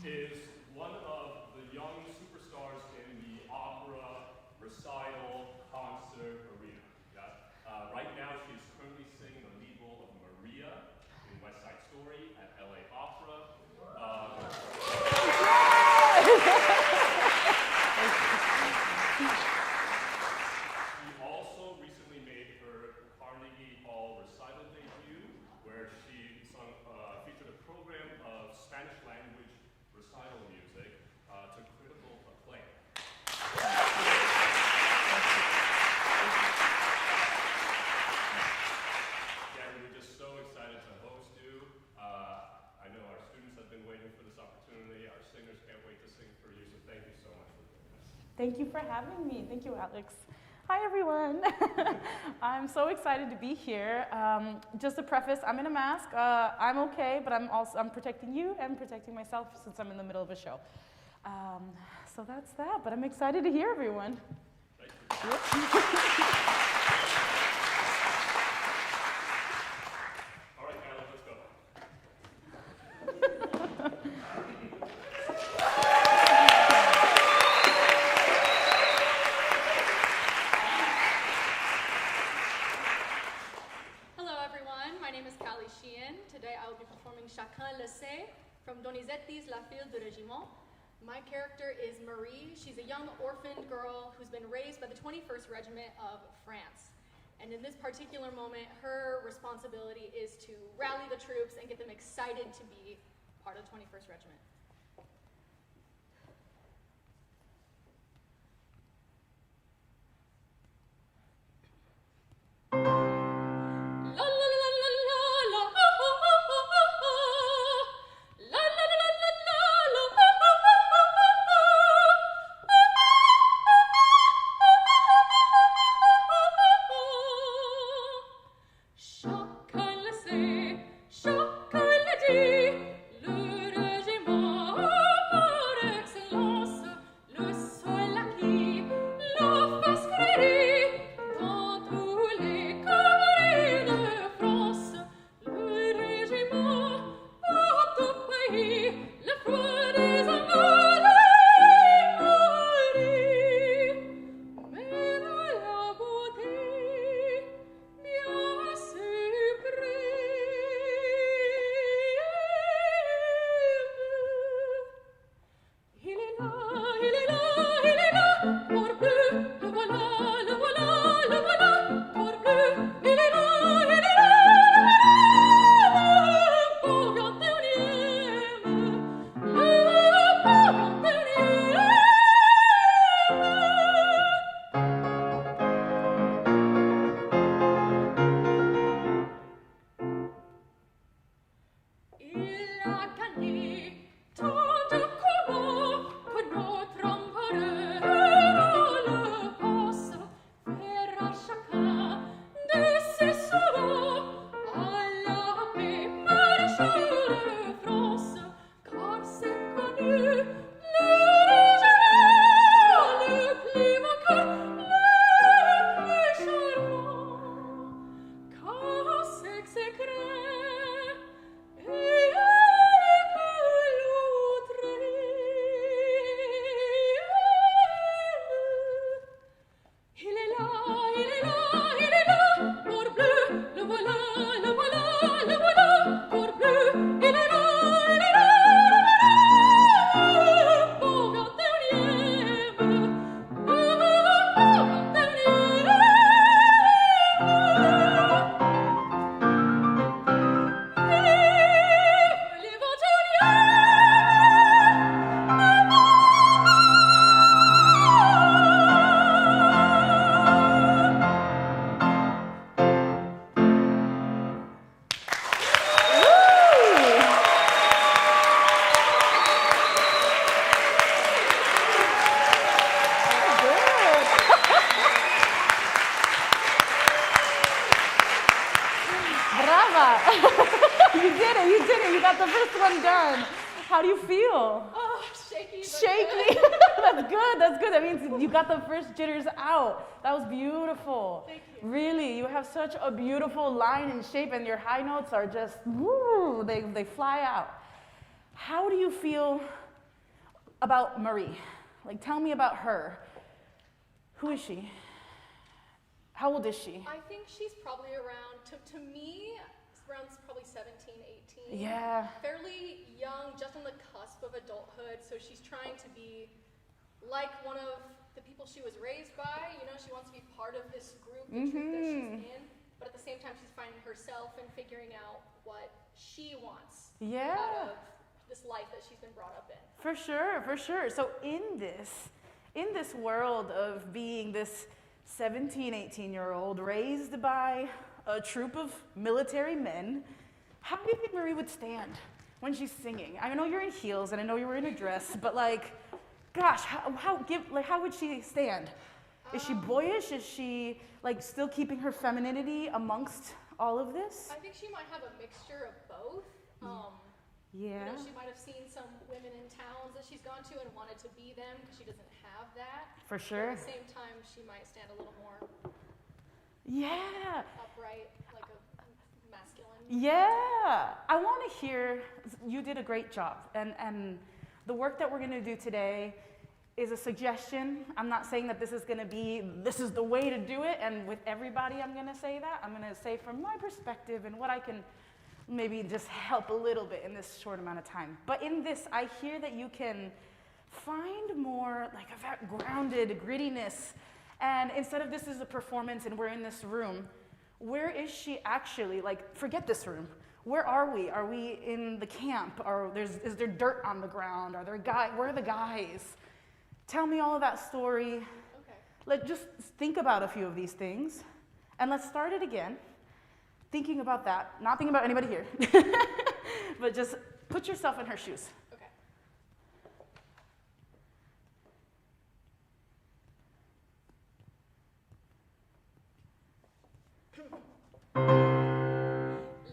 is one of the young superstars in the opera, recital, concert arena. Yeah? Right now, she's currently singing the lead role of Maria in West Side Story at LA Opera. She also recently made her Carnegie Hall recital debut, where she featured a program of Spanish language recital music to critical acclaim. Again, we're just so excited to host you. I know our students have been waiting for this opportunity. Our singers can't wait to sing for you, so thank you so much for doing this. Thank you for having me. Thank you, Alex. Hi, everyone. I'm so excited to be here. Just to preface, I'm in a mask. I'm okay, but I'm protecting you and protecting myself since I'm in the middle of a show. So that's that, but I'm excited to hear everyone. Thank you. All right, Callie, let's go. Hello everyone, my name is Callie Shehan. Today I will be performing Chacun le sait from Donizetti's La Fille, régiment. My character is Marie. She's a young orphaned girl who's been raised by the 21st Regiment of France. And in this particular moment, her responsibility is to rally the troops and get them excited to be part of the 21st Regiment. got the first one done. How do you feel? Oh, shaky. Shaky? That's good, that's good. That means you got the first jitters out. That was beautiful. Thank you. Really, you have such a beautiful line and shape, and your high notes are just, woo, they fly out. How do you feel about Marie. Like, tell me about her. Who is she? How old is she? I think she's probably around, to me, around probably 17, 18. Yeah. Fairly young, just on the cusp of adulthood, so she's trying to be like one of the people she was raised by. You know, she wants to be part of this group, the troop that she's in, but at the same time she's finding herself and figuring out what she wants out of this life that she's been brought up in. For sure, for sure. So in this world of being this 17, 18-year-old raised by a troop of military men, how do you think Marie would stand when she's singing? I know you're in heels and I know you were in a dress, but like, gosh, how would she stand? Is she boyish? Is she like still keeping her femininity amongst all of this? I think she might have a mixture of both. You know, she might have seen some women in towns that she's gone to and wanted to be them because she doesn't have that. For sure. But at the same time, she might stand a little more upright, like a masculine. Yeah. I want to hear, you did a great job. And the work that we're going to do today is a suggestion. I'm not saying that this is the way to do it. And with everybody, I'm going to say that. I'm going to say from my perspective and what I can maybe just help a little bit in this short amount of time. But in this, I hear that you can find more like of that grounded grittiness. And instead of this is a performance and we're in this room, where is she actually? Like, forget this room. Where are we? Are we in the camp? Is there dirt on the ground? Where are the guys? Tell me all of that story. Okay. Let's just think about a few of these things. And let's start it again. Thinking about that, not thinking about anybody here, but just put yourself in her shoes. Okay.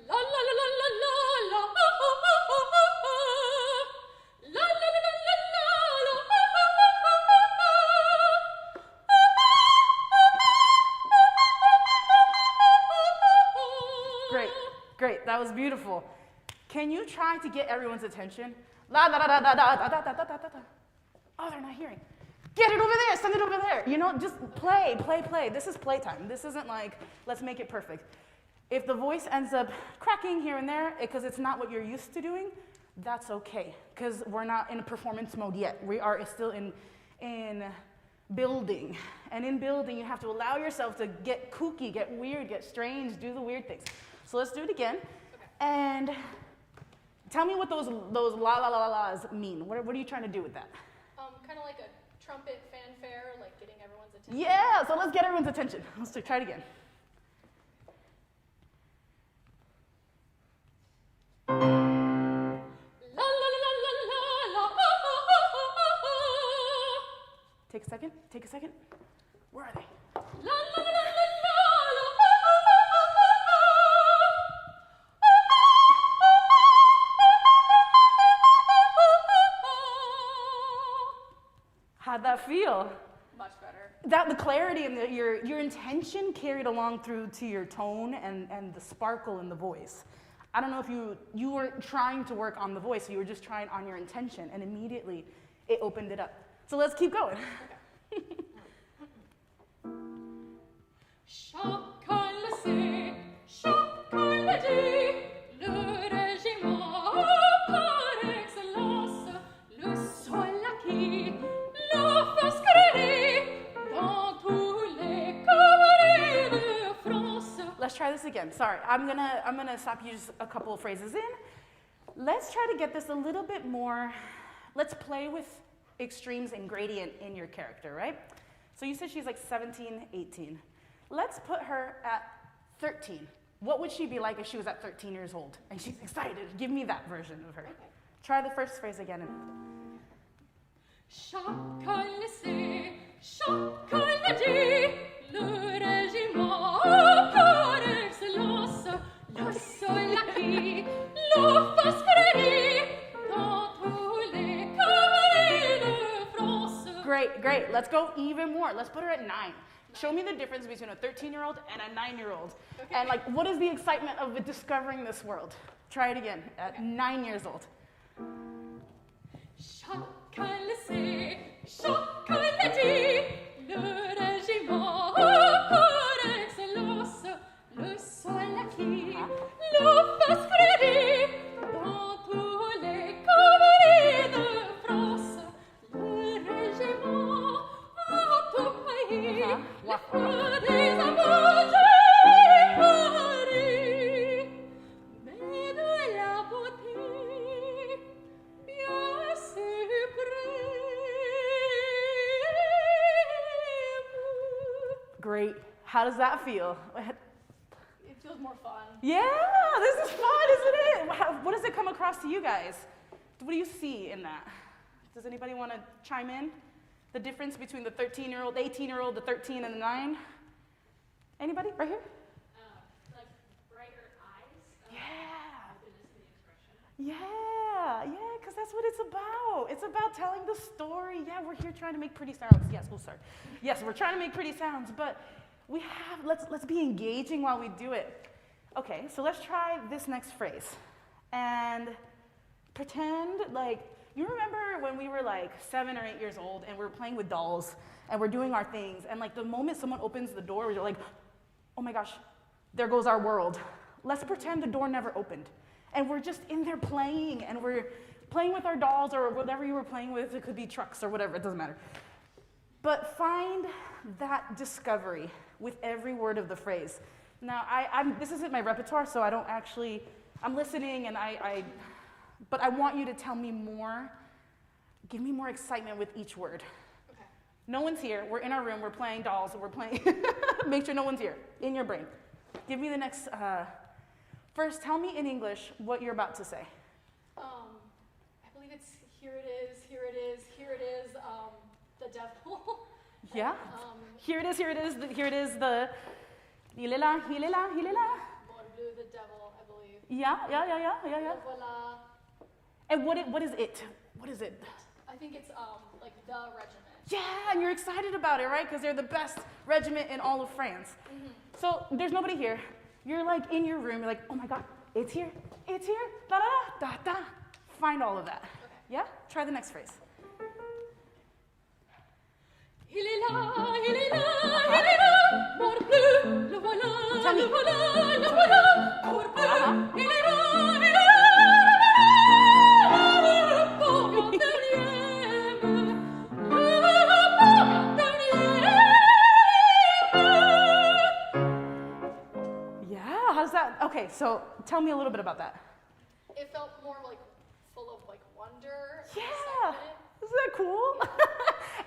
La la la la la la la la la Great, that was beautiful. Can you try to get everyone's attention? La da da da da da da da da da da da. Oh, they're not hearing. Get it over there, send it over there. You know, just play. This is playtime. This isn't like, let's make it perfect. If the voice ends up cracking here and there because it's not what you're used to doing, that's okay, because we're not in a performance mode yet. We are still in building. And in building, you have to allow yourself to get kooky, get weird, get strange, do the weird things. So let's do it again. Okay. And tell me what those la la la la's mean. What are you trying to do with that? Kind of like a trumpet fanfare, like getting everyone's attention. Yeah, so let's get everyone's attention. Let's try it again. La la la la la la. Take a second. Where are they? La la la la la. How'd that feel? Much better. The clarity and your intention carried along through to your tone and the sparkle in the voice. I don't know if you weren't trying to work on the voice, you were just trying on your intention, and immediately it opened it up. So let's keep going. Okay. Chacun le sait, chacun le dit, le régiment par excellence, le sol acquis, la face créée dans tous les cabarets de France. Let's try this again. Sorry, I'm gonna stop you just a couple of phrases in. Let's try to get this a little bit more. Let's play with extremes and gradient in your character, right? So you said she's like 17, 18. Let's put her at 13. What would she be like if she was at 13 years old and she's excited? Give me that version of her. Okay. Try the first phrase again. Chacun le sait, chacun le dit, le régiment par excellence, le sol acquis, la face créée dans tous les cabarets de France. Great. Let's go even more. Let's put her at 9. Show me the difference between a 13-year-old and a 9-year-old. Okay. And like, what is the excitement of discovering this world? Try it again at 9 years old. Chacun chacun le sait, chacun l'a dit, le régiment par excellence, le sol acquis, l'office crédit, dans tous les cabarets de France, le régiment en tout pays, la foi des amours de Paris, mais de la beauté bien suprême. Great. How does that feel? It feels more fun. Yeah, this is fun, isn't it? What does it come across to you guys? What do you see in that? Does anybody want to chime in? The difference between the 13-year-old, 18-year-old, the 13 and the 9? Anybody? Right here? Like brighter eyes. Yeah. Openness to the expression. Yeah, because that's what it's about. It's about telling the story. Yeah, we're here trying to make pretty sounds. Yes, we'll start. Yes, we're trying to make pretty sounds, but we have, let's be engaging while we do it. Okay, so let's try this next phrase. And pretend like, you remember when we were like 7 or 8 years old and we were playing with dolls and we're doing our things, and like the moment someone opens the door, we're like, oh my gosh, there goes our world. Let's pretend the door never opened. And we're just in there playing, and we're playing with our dolls or whatever you were playing with. It could be trucks or whatever, it doesn't matter. But find that discovery with every word of the phrase. Now, this isn't my repertoire, so I don't actually, I'm listening, and but I want you to tell me more, give me more excitement with each word. Okay. No one's here, we're in our room, we're playing dolls, we're playing, make sure no one's here, in your brain. Give me the next, first tell me in English what you're about to say. I believe it's here it is, here it is, here it is, the devil. Yeah? Here it is, here it is, here it is, the hilela, hilela, hilela. Morgen, the devil, I believe. Yeah. Voila. And what is it? What is it? I think it's like the regiment. Yeah, and you're excited about it, right? Because they're the best regiment in all of France. Mm-hmm. So there's nobody here. You're like in your room, you're like, oh my God, it's here, da da da da. Find all of that. Okay. Yeah? Try the next phrase. Il est là, il est là, il est là, mort bleu, le voilà, le voilà, le voilà, mort bleu, il est là, il est là, le pauvre dernier, le pauvre dernier. Yeah, how's that? Okay, so tell me a little bit about that. It felt more like full of like wonder. and Yeah, excitement. isn't that cool?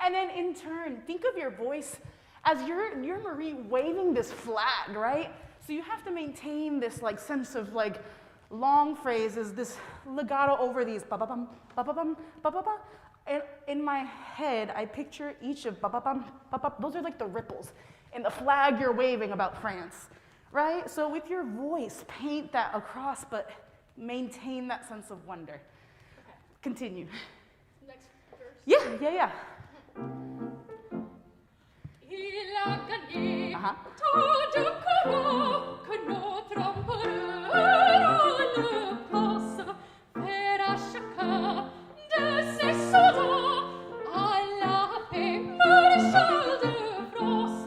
And then in turn, think of your voice as you're Marie waving this flag, right? So you have to maintain this like sense of like long phrases, this legato over these ba-ba-bum, ba-ba-bum, ba-ba-ba. And in my head, I picture each of ba-ba-bum, ba-ba. Those are like the ripples in the flag you're waving about France, right? So with your voice, paint that across, but maintain that sense of wonder. Okay. Continue. Next verse. Yeah. Il a gagné Uh-huh. tout de courant que notre empereur le pense faire à chacun de ses soldats à la paix maréchal de France,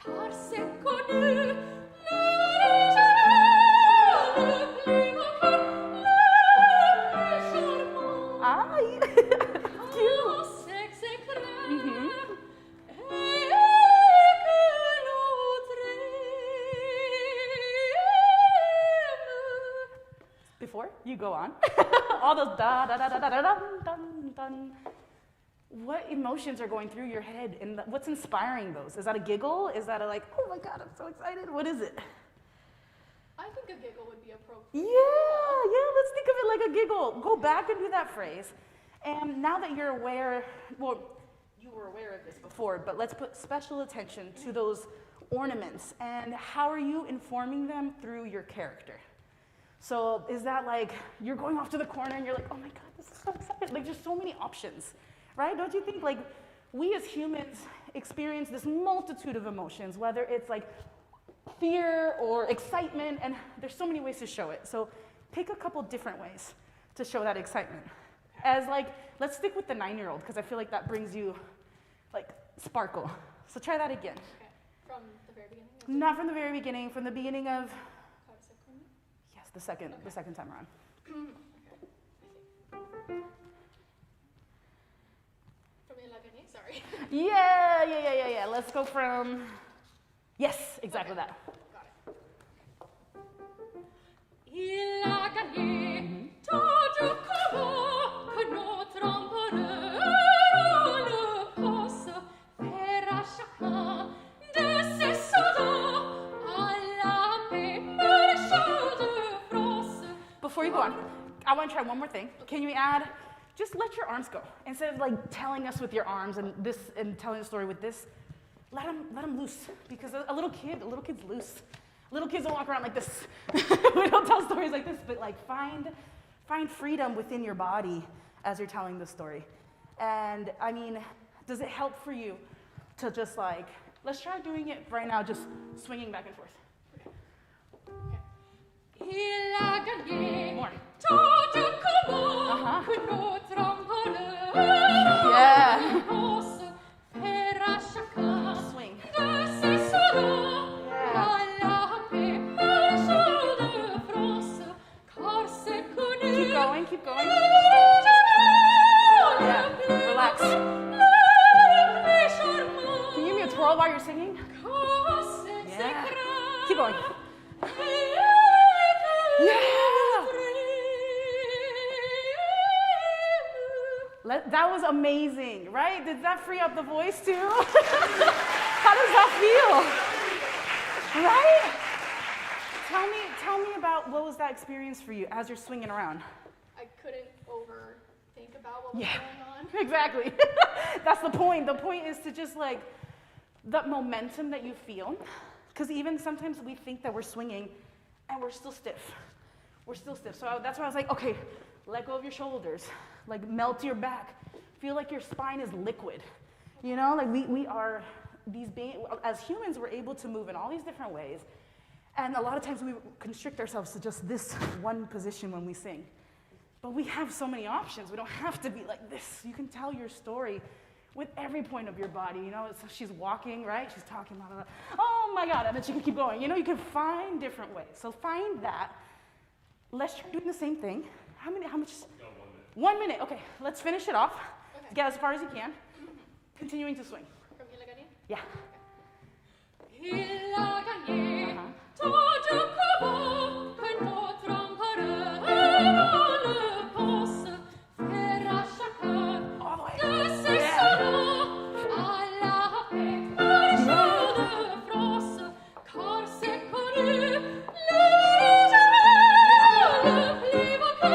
car c'est connu le régiment le plus beau, le plus charmant. Ah, Oh, sexe secret. Mhm. Et que l'autre aime. Before you go on, all those da da da da da da dun dun dun. What emotions are going through your head, and what's inspiring those? Is that a giggle? Is that a like, oh my God, I'm so excited? What is it? I think a giggle would be appropriate. Yeah, let's think of it like a giggle. Go back and do that phrase. And now that you're aware, well, you were aware of this before, but let's put special attention to those ornaments. And how are you informing them through your character? So is that like, you're going off to the corner and you're like, oh my God, this is so exciting. Like, there's so many options, right? Don't you think like we as humans experience this multitude of emotions, whether it's like fear or excitement, and there's so many ways to show it. So pick a couple different ways to show that excitement. as like, let's stick with the 9-year-old, because I feel like that brings you like sparkle. So try that again. Okay. From the very beginning? Not from the very beginning, from the beginning of, Chacun? yes, the second time around. Okay. From Il a gagné, sorry. Yeah. Let's go from, yes, exactly that. Got it. Il a gagné, tout du commun, que notre empereur le poste, faire à chacun de ses soldats à la paix, marchand de France. Before you go on, I want to try one more thing. Can you add, just let your arms go. Instead of like telling us with your arms and telling the story with this, let them loose. Because a little kid's loose. Little kids don't walk around like this. We don't tell stories like this, but like find freedom within your body as you're telling the story. And I mean, does it help for you to just like, let's try doing it right now, just swinging back and forth. Il a gagné, More. tout du commun, que notre empereur Yeah. le poste, faire à chacun Swing. de ses soldats à la paix, marchand de France, car c'est connu. Keep going. Yeah, relax. Can you give me a twirl while you're singing? Yeah. Keep going. That was amazing, right? Did that free up the voice too? How does that feel? Right? Tell me about what was that experience for you as you're swinging around? I couldn't overthink about what was going on. Exactly. That's the point. The point is to just like the momentum that you feel. Because even sometimes we think that we're swinging and we're still stiff. So that's why I was like, okay, let go of your shoulders. Like melt your back. Feel like your spine is liquid. You know, like we are these beings, as humans, we're able to move in all these different ways. And a lot of times we constrict ourselves to just this one position when we sing. But we have so many options. We don't have to be like this. You can tell your story with every point of your body. You know, she's walking, right? She's talking about, oh my God, and then she can keep going. You know, you can find different ways. So find that. Let's try doing the same thing. How much? 1 minute. 1 minute. Okay, let's finish it off. Okay. Get as far as you can. Continuing to swing. From Il a gagné? Yeah. Il a gagné, tout du commun, que notre empereur le poste, faire à chacun All the way. de ses soldats à la paix, marchand de France, car c'est connu, le régiment le plus beau que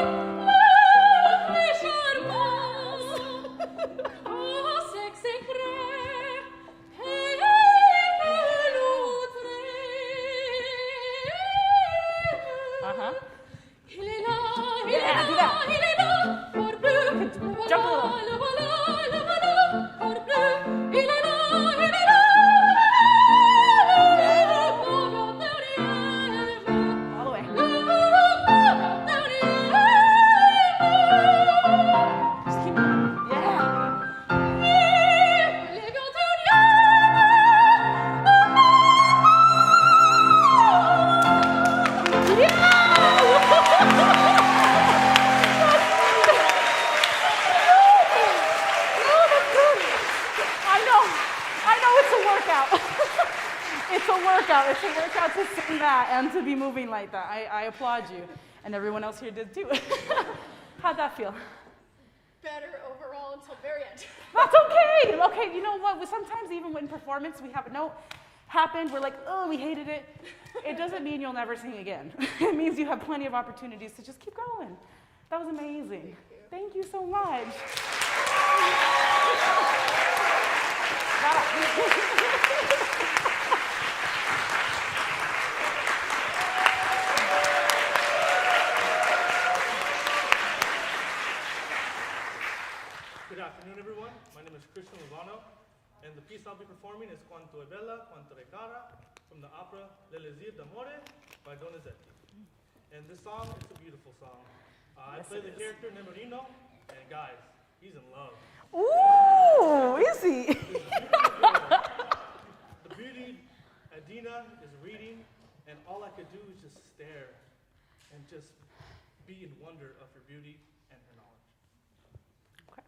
le plus charmant, car c'est secret, et que l'autre Uh-huh. il est là, il Yeah, est do là, that. il est là, corps bleu, Jump a little. le voilà, corps bleu, il est là, il est là, All the way. Just keep going. Yeah. I know it's a workout. It's a workout to sing that and to be moving like that. I applaud you. And everyone else here did too. How'd that feel? Better overall until very end. That's okay. Okay, you know what? Sometimes even when performance, we have a note happened, we're like, oh, we hated it. It doesn't mean you'll never sing again. It means you have plenty of opportunities to just keep going. That was amazing. Thank you so much. Good afternoon, everyone. My name is Cristian Luevano, and the piece I'll be performing is Quanto, Quanto, cara, from the opera d'amore by Donizetti. And this song, it's a beautiful song. I Yes, play it the is. character Nemorino, And guys, he's in love. Ooh, is he? The beauty, Adina is reading, and all I could do is just stare and just be in wonder of her beauty and her knowledge. Okay.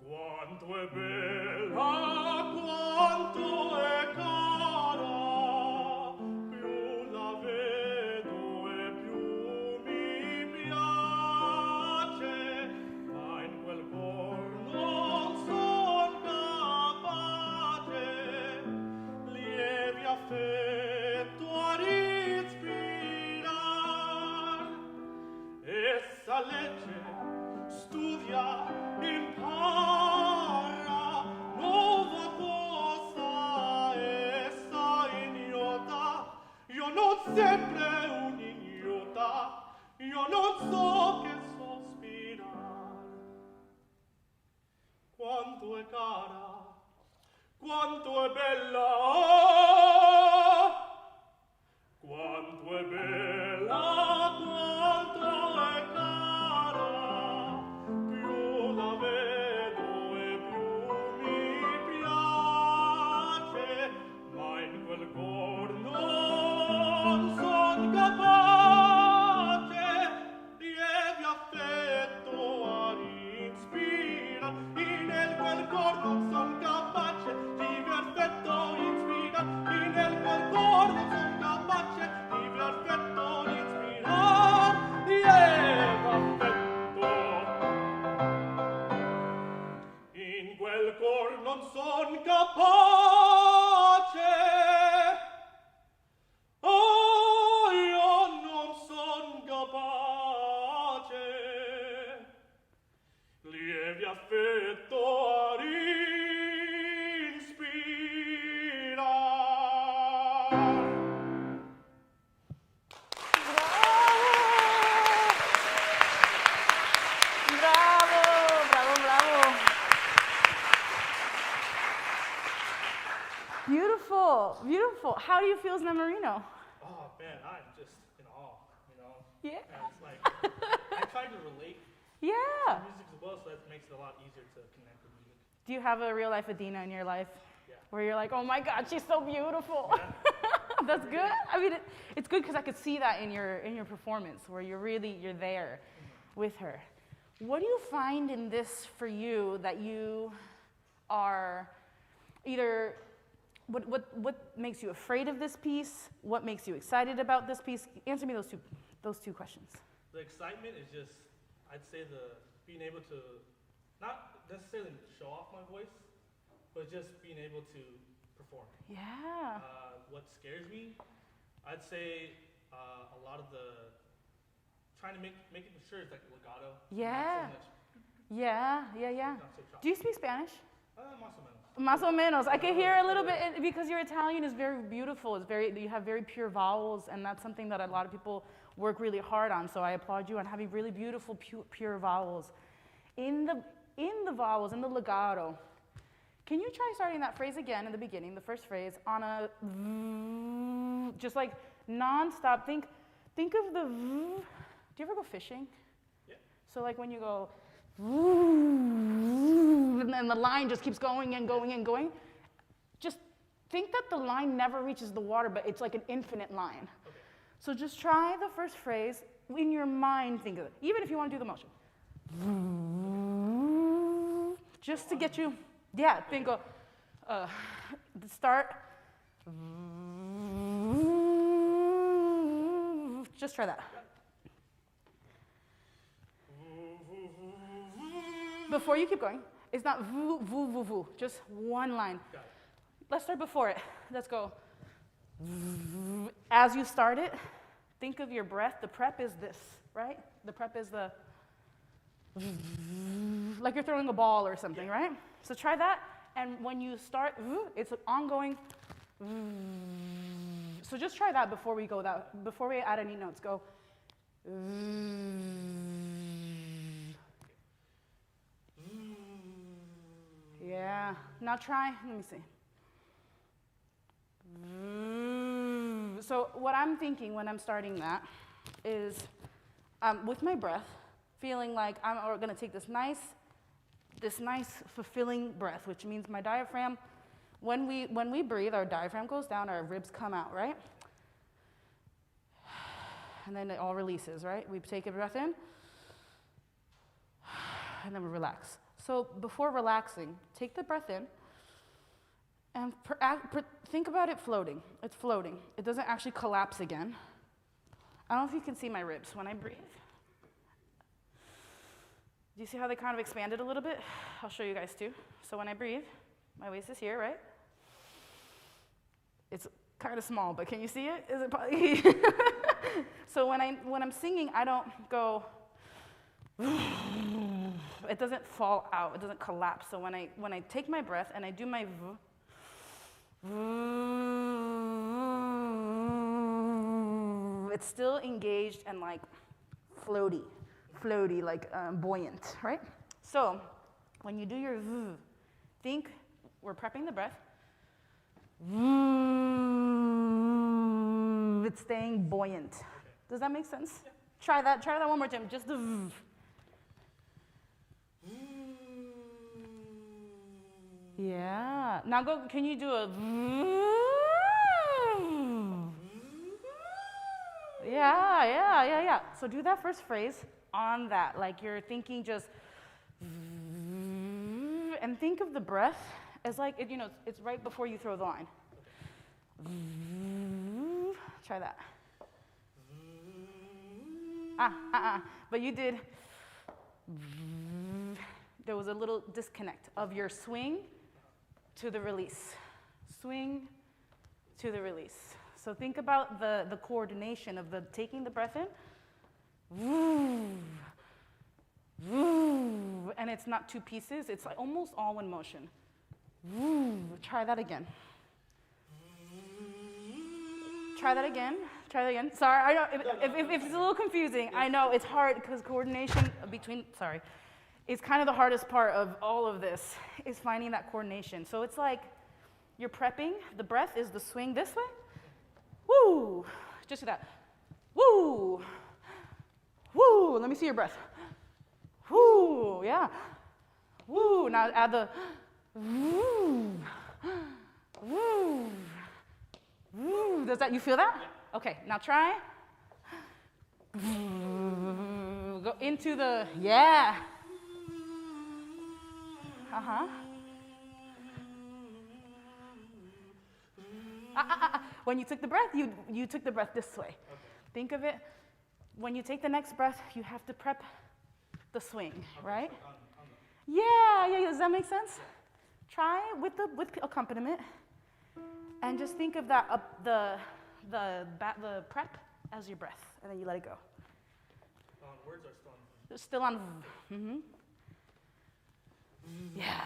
Quanto è bella, quanto è cara, più la vedo e più mi piace, ma in quel cor non son capace, lievi affetto ad ispirar. Essa legge, studia, impara, nuova cosa essa ignota. Io non sempre un'ignota, io non so che sospirar. Quanto è cara, quanto è bella, quanto è bella, quanto è cara, più la vedo e più mi piace, ma in quel cor non son capace, lievi affetto ad inspira, in quel cor non son capace, lievi affetto inspira, in quel cor non son capace, lievi affetto inspirar, lievi affetto. In quel cor non son capace, oh, io non son capace, lievi affetto ad inspirar. Bravo, bravo, bravo. Beautiful, beautiful. How do you feel as Namarino? Oh man, I'm just in awe, you know? Yeah. And it's like, I try to relate Yeah. to music as well, so that makes it a lot easier to connect with music. Do you have a real life Adina in your life? Yeah. Where you're like, oh my God, she's so beautiful. Yeah. That's good. I mean, it's good because I could see that in your performance, where you're there with her. What do you find in this for you that you are either what makes you afraid of this piece? What makes you excited about this piece? Answer me those two questions. The excitement is just, I'd say being able to, not necessarily show off my voice, but just being able to perform. Yeah. What scares me, I'd say a lot of the, trying to make it sure it's like legato. Yeah. Not so much, Yeah. not so choppy. Do you speak Spanish? Más o menos. Más o menos. I can hear a little bit, because your Italian is very beautiful. You have very pure vowels, and that's something that a lot of people work really hard on. So I applaud you on having really beautiful, pure vowels. In the vowels, in the legato, can you try starting that phrase again in the beginning, the first phrase, on a just like non-stop? Think of the. Do you ever go fishing? Yeah. So like when you go. And then the line just keeps going and going and going. Just think that the line never reaches the water, but it's like an infinite line. Okay. So just try the first phrase. In your mind, think of it. Even if you want to do the motion. Just to get you, think of, start. Just try that. Before you keep going, it's not voo, voo, voo, voo, just one line. Got it. Let's start before it. Let's go. As you start it, think of your breath. The prep is this, right? The prep is the, like you're throwing a ball or something, right? So try that, and when you start, it's an ongoing. So just try that before we add any notes. Go. Yeah. Now try, let me see. So what I'm thinking when I'm starting that is with my breath, feeling like I'm going to take this nice, fulfilling breath, which means my diaphragm, when we breathe, our diaphragm goes down, our ribs come out, right? And then it all releases, right? We take a breath in, and then we relax. So before relaxing, take the breath in, and think about it floating. It's floating. It doesn't actually collapse again. I don't know if you can see my ribs when I breathe. Do you see how they kind of expanded a little bit? I'll show you guys too. So when I breathe, my waist is here, right? It's kind of small, but can you see it? Is it probably? So when I'm singing, I don't go. It doesn't fall out. It doesn't collapse. So when I take my breath and I do my it's still engaged and like floaty, like buoyant, right? So when you do your think we're prepping the breath. It's staying buoyant. Does that make sense? Yeah. Try that one more time. Just the Yeah. Now go, can you do a Yeah. So do that first phrase on that. Like you're thinking just and think of the breath as like, it's right before you throw the line. Try that. But you did. There was a little disconnect of your swing to the release. Swing to the release. So think about the coordination of the taking the breath in. And it's not two pieces. It's like almost all one motion. Try that again. Try that again. Sorry, I know if it's a little confusing. I know it's hard because coordination it's kind of the hardest part of all of this is finding that coordination. So it's like you're prepping. The breath is the swing this way. Woo! Just do that. Woo! Woo! Let me see your breath. Woo! Yeah. Woo! Now add the woo. Woo. Woo. Does that, you feel that? Yeah. Okay, now try. Go into the, yeah. When you took the breath, you took the breath this way. Okay. Think of it, when you take the next breath, you have to prep the swing, okay, right? So yeah, does that make sense? Try with accompaniment, and just think of that the prep as your breath, and then you let it go. Words are still on. Still on. Mm-hmm. Yeah.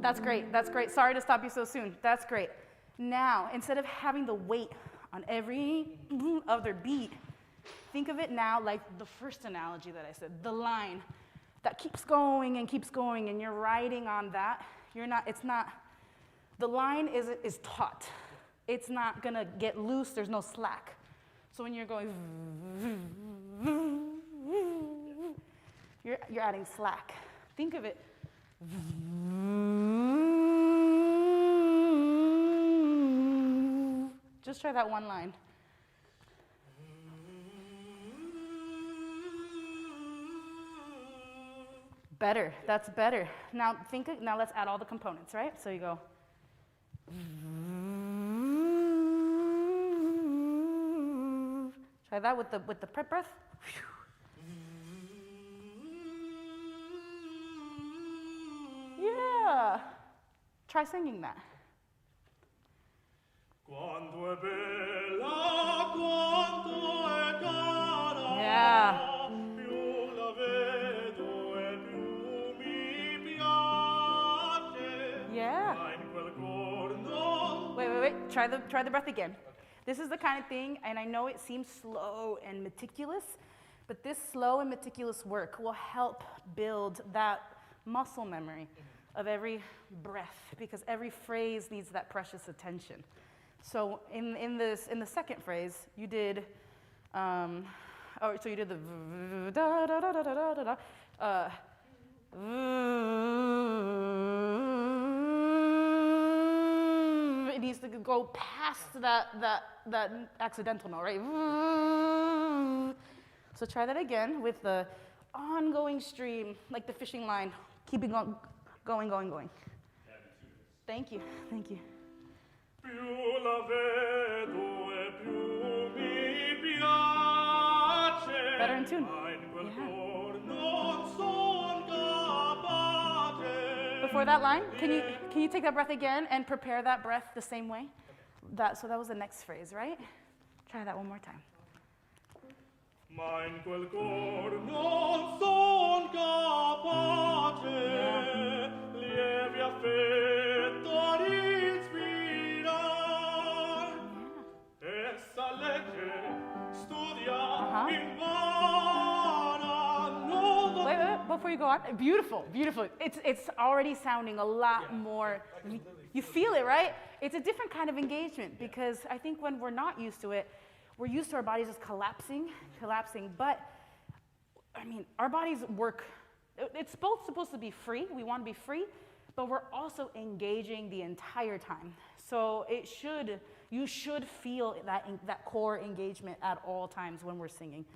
That's great. Sorry to stop you so soon. That's great. Now, instead of having the weight on every other beat, think of it now like the first analogy that I said, the line that keeps going, and you're riding on that. The line is taut. It's not gonna get loose, there's no slack. So when you're going, you're adding slack. Think of it. Just try that one line. Better, that's better. Now let's add all the components, right? So you go. Try that with the prep breath. Yeah. Try singing that. Quanto è bella, quanto è cara. Yeah. Più la vedo e più mi piace. Yeah. Ma in quel corno. Wait. Try the breath again. This is the kind of thing, and I know it seems slow and meticulous, but this slow and meticulous work will help build that muscle memory of every breath, because every phrase needs that precious attention. So in the second phrase, you did, so you did the da da da da da da da. It needs to go past that accidental note, right? So try that again with the ongoing stream, like the fishing line, keeping on going. Thank you. Più la vedo e più mi piace. Better in tune. Before that line, can you take that breath again and prepare that breath the same way? So that was the next phrase, right? Try that one more time. Ma in quel cor non son capace, lievi affetto ispirar, essa legge, studia, impara, no. Wait, before you go on, beautiful. It's already sounding a lot more, you feel it, right? It's a different kind of engagement, because I think when we're not used to it, we're used to our bodies just collapsing, but I mean, our bodies work, it's both supposed to be free, we want to be free, but we're also engaging the entire time. So you should feel that core engagement at all times when we're singing.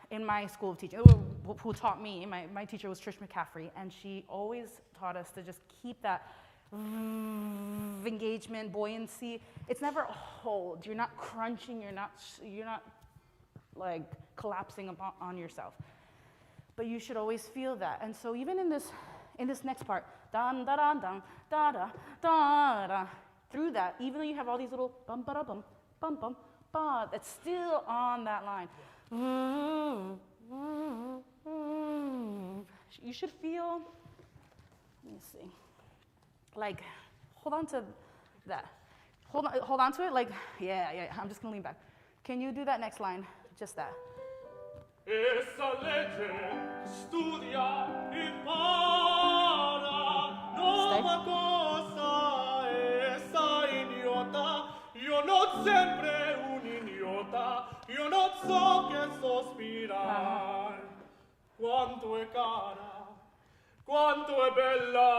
In my school of teaching, who taught me, my teacher was Trish McCaffrey, and she always taught us to just keep that engagement, buoyancy. It's never a hold. You're not crunching. You're not like collapsing on yourself. But you should always feel that. And so even in this next part, dun da da dun da da da da, through that, even though you have all these little bum ba da bum bum ba, that's still on that line. You should feel. Let me see. Like, hold on to that. Hold on to it. Like, yeah. I'm just gonna lean back. Can you do that next line? Just that. Essa legge studia, impara, nuova cosa, essa idiota. Io non sempre un idiota, io non so che sospirar. Quanto è cara, quanto è bella,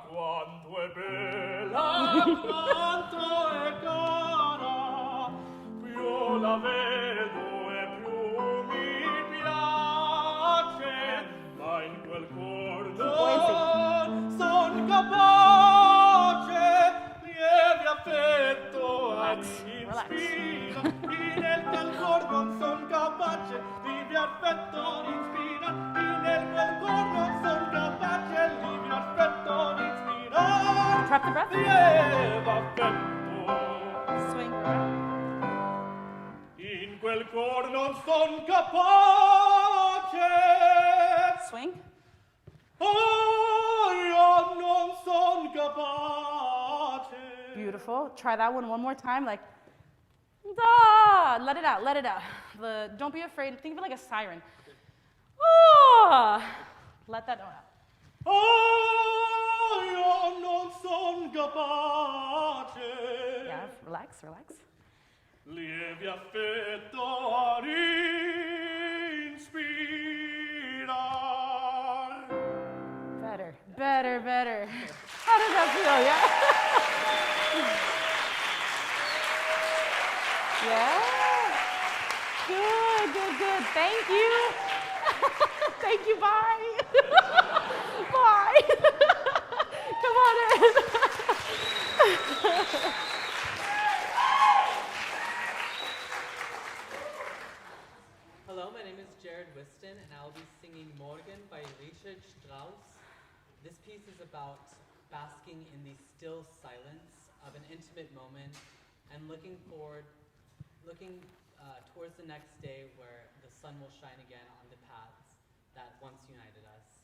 quanto è bella, quanto è cara, più la vedo e più mi piace, ma in quel cor son capace, lieve affetto ad ispira, nel quel cor non son capace, lieve affetto ispira, nel quel cor non son capace, lieve affetto ispira. Trap the breath. Lieve affetto. Swing. In quel cor non son capace. Swing. Oh, io non son capace. Beautiful. Try that one more time. Like, da. Let it out. Don't be afraid. Think of it like a siren. Ah. Let that out. Oh, io non son capace. Yeah, relax. Lievi affetto a inspirar. Better. How does that feel? Yeah? Yeah? Good. Thank you. Thank you, bye. Bye. Come on in. Hello, my name is Whiston, and I'll be singing Morgen by Richard Strauss. This piece is about basking in the still silence of an intimate moment and looking towards the next day where the sun will shine again on the paths that once united us.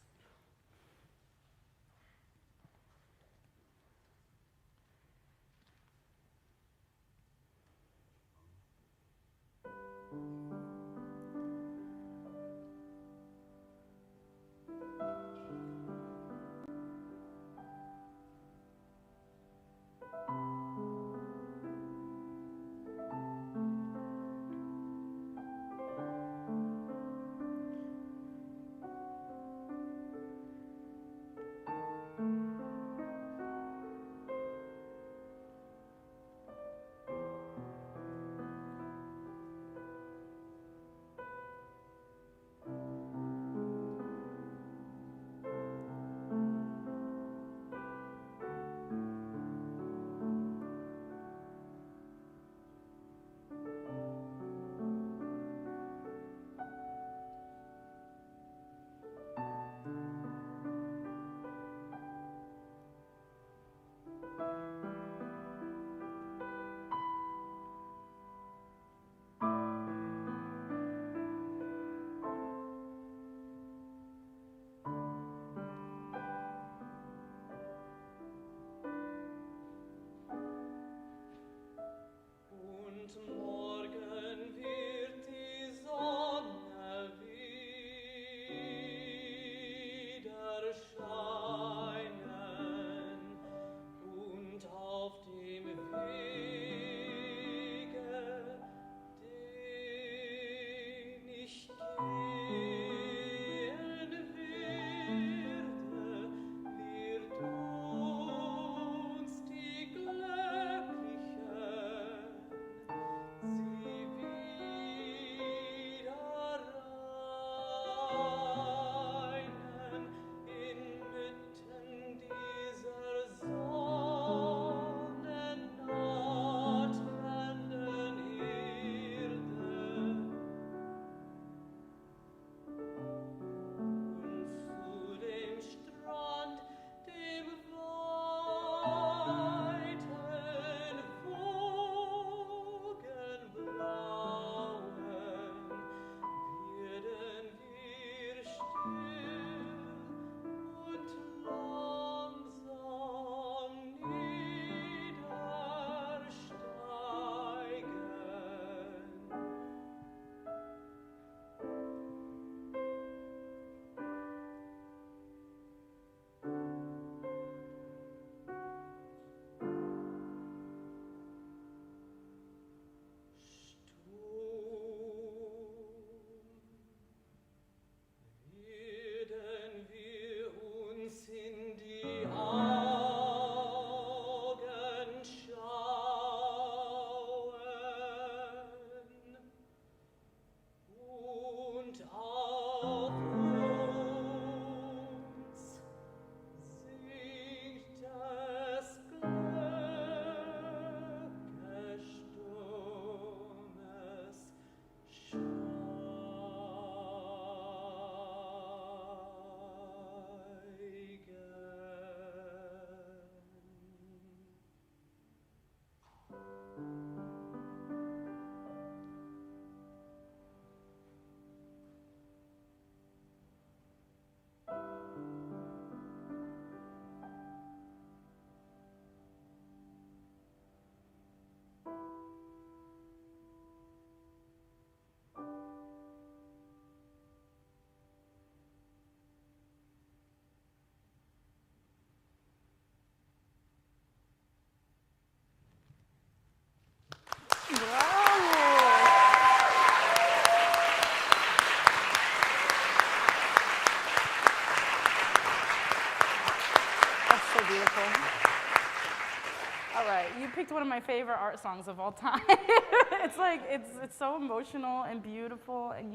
You picked one of my favorite art songs of all time. It's like, it's so emotional and beautiful, and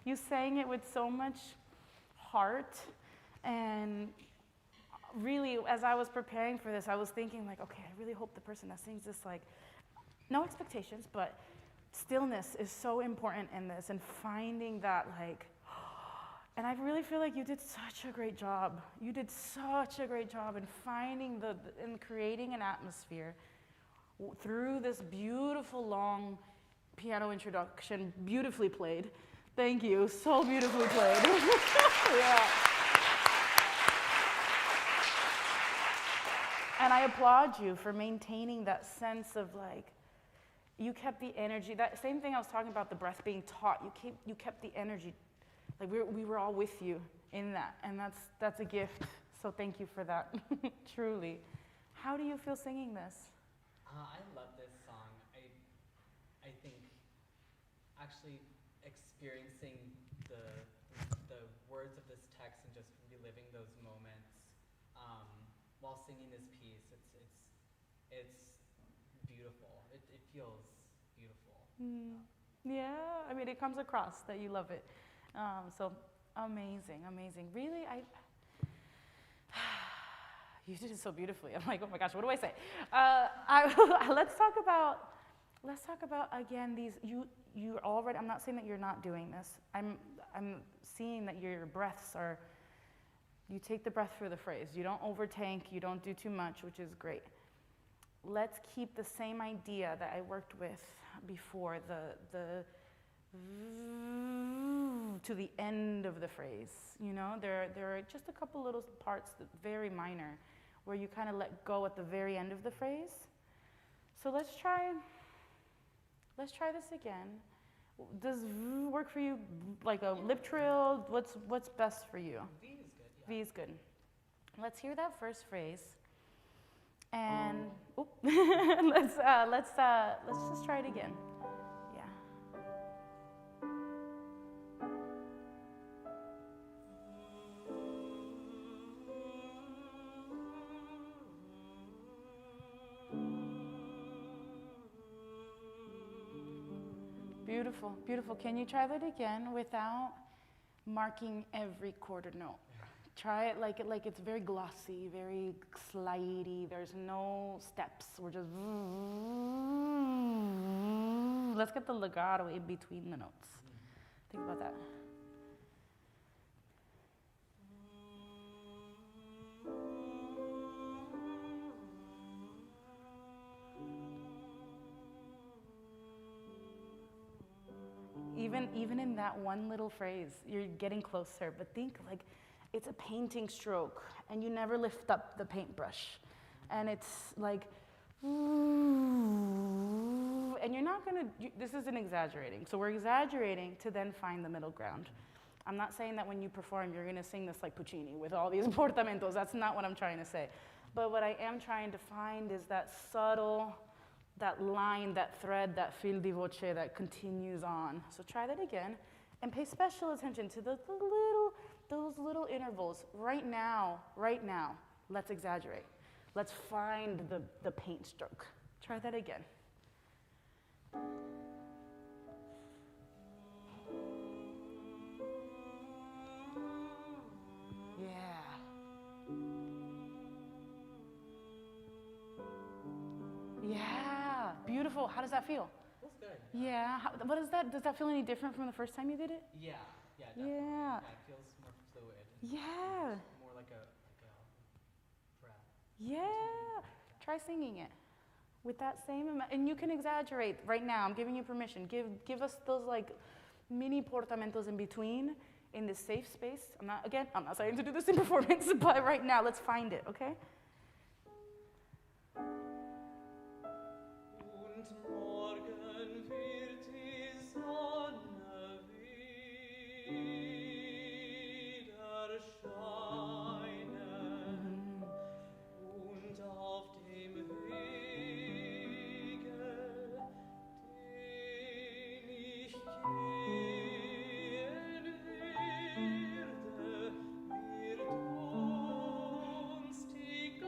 you sang it with so much heart. And really, as I was preparing for this, I was thinking like, okay, I really hope the person that sings this, like, no expectations, but stillness is so important in this, and finding that, like, and I really feel like you did such a great job. You did such a great job in finding in creating an atmosphere through this beautiful long piano introduction, beautifully played. Thank you, so beautifully played. Yeah. And I applaud you for maintaining that sense of, like, you kept the energy. That same thing I was talking about, the breath being taut. You kept the energy. Like, we were all with you in that, and that's a gift. So thank you for that, truly. How do you feel singing this? I love this song. I think actually experiencing the words of this text and just reliving those moments while singing this piece, it's beautiful. It feels beautiful. Yeah, I mean, it comes across that you love it. So amazing, amazing. Really, you did it so beautifully. I'm like, oh my gosh, what do I say? Let's talk about again these. You already. I'm not saying that you're not doing this. I'm seeing that your breaths are. You take the breath through the phrase. You don't overtank. You don't do too much, which is great. Let's keep the same idea that I worked with before, the to the end of the phrase. You know, there are just a couple little parts that very minor, where you kind of let go at the very end of the phrase. So let's try this again. Does work for you, like a lip trill? What's best for you? V is good. Yeah. V is good. Let's hear that first phrase. And let's just try it again. Yeah. Beautiful, beautiful. Can you try that again without marking every quarter note? Try it like it's very glossy, very slidey. There's no steps. We're just. Let's get the legato in between the notes. Think about that. Even in that one little phrase, you're getting closer. But think like it's a painting stroke, and you never lift up the paintbrush, and it's like, and you're not gonna. This isn't exaggerating. So we're exaggerating to then find the middle ground. I'm not saying that when you perform, you're gonna sing this like Puccini with all these portamentos. That's not what I'm trying to say. But what I am trying to find is that subtle. That line, that thread, that fil di voce that continues on. So try that again, and pay special attention to those little intervals. Right now, let's exaggerate. Let's find the paint stroke. Try that again. Yeah, beautiful. How does that feel? Feels good. Yeah. What is that? Does that feel any different from the first time you did it? Yeah, definitely. Yeah. It feels more fluid. Yeah. More like a breath. Yeah. Try singing it with that same amount, and you can exaggerate right now. I'm giving you permission. Give us those like mini portamentos in between in this safe space. I'm not saying to do this in performance, but right now let's find it, okay? Und morgen wird die Sonne wieder scheinen und auf dem Wege, den ich gehen werde, wird uns die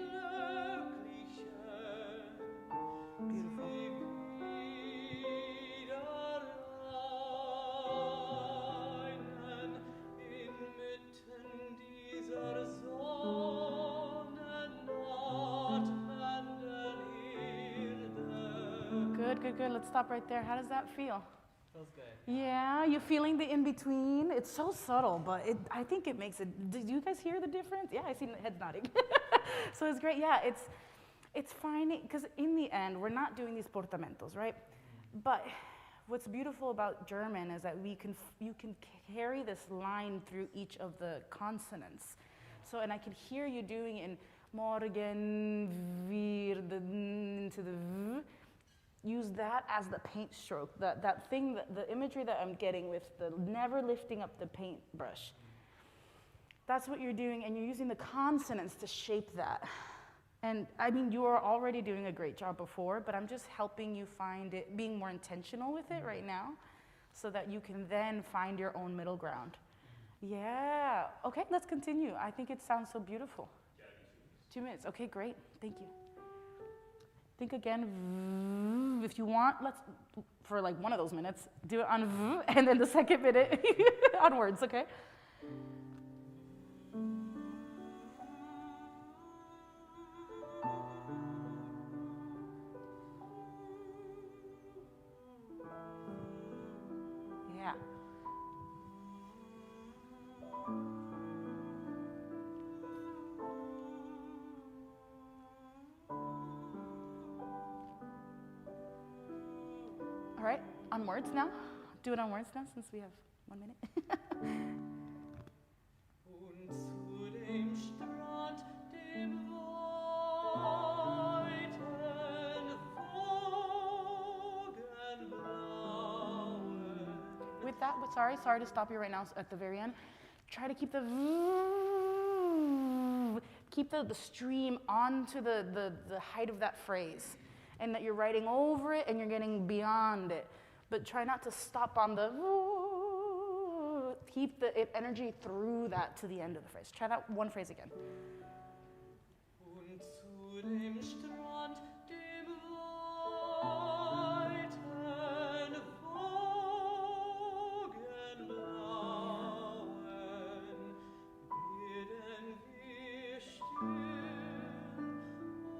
good, good. Let's stop right there. How does that feel? Feels good. Yeah, you feeling the in-between? It's so subtle, but I think it makes it, did you guys hear the difference? Yeah, I see heads nodding. So it's great, yeah, it's finding, because in the end, we're not doing these portamentos, right? But what's beautiful about German is that you can carry this line through each of the consonants. So, and I can hear you doing in Morgen, wir, the n to the v. Use that as the paint stroke, that thing, the imagery that I'm getting with the never lifting up the paintbrush. That's what you're doing, and you're using the consonants to shape that. And I mean, you are already doing a great job before, but I'm just helping you find it, being more intentional with it right now, so that you can then find your own middle ground. Yeah, okay, let's continue. I think it sounds so beautiful. 2 minutes, okay, great, thank you. Think again, if you want, let's, for like one of those minutes, do it on V, and then the second minute onwards, okay? Yeah. All right, on words now. Do it on words now since we have 1 minute. Und zu dem Strand, dem weiten Wogenblauen. With that, sorry to stop you right now at the very end. Try to keep the the stream onto the height of that phrase, and that you're writing over it and you're getting beyond it. But try not to stop on the, keep the energy through that to the end of the phrase. Try that one phrase again. Und zu dem Strand, dem weiten Wogenblauen, werden wir still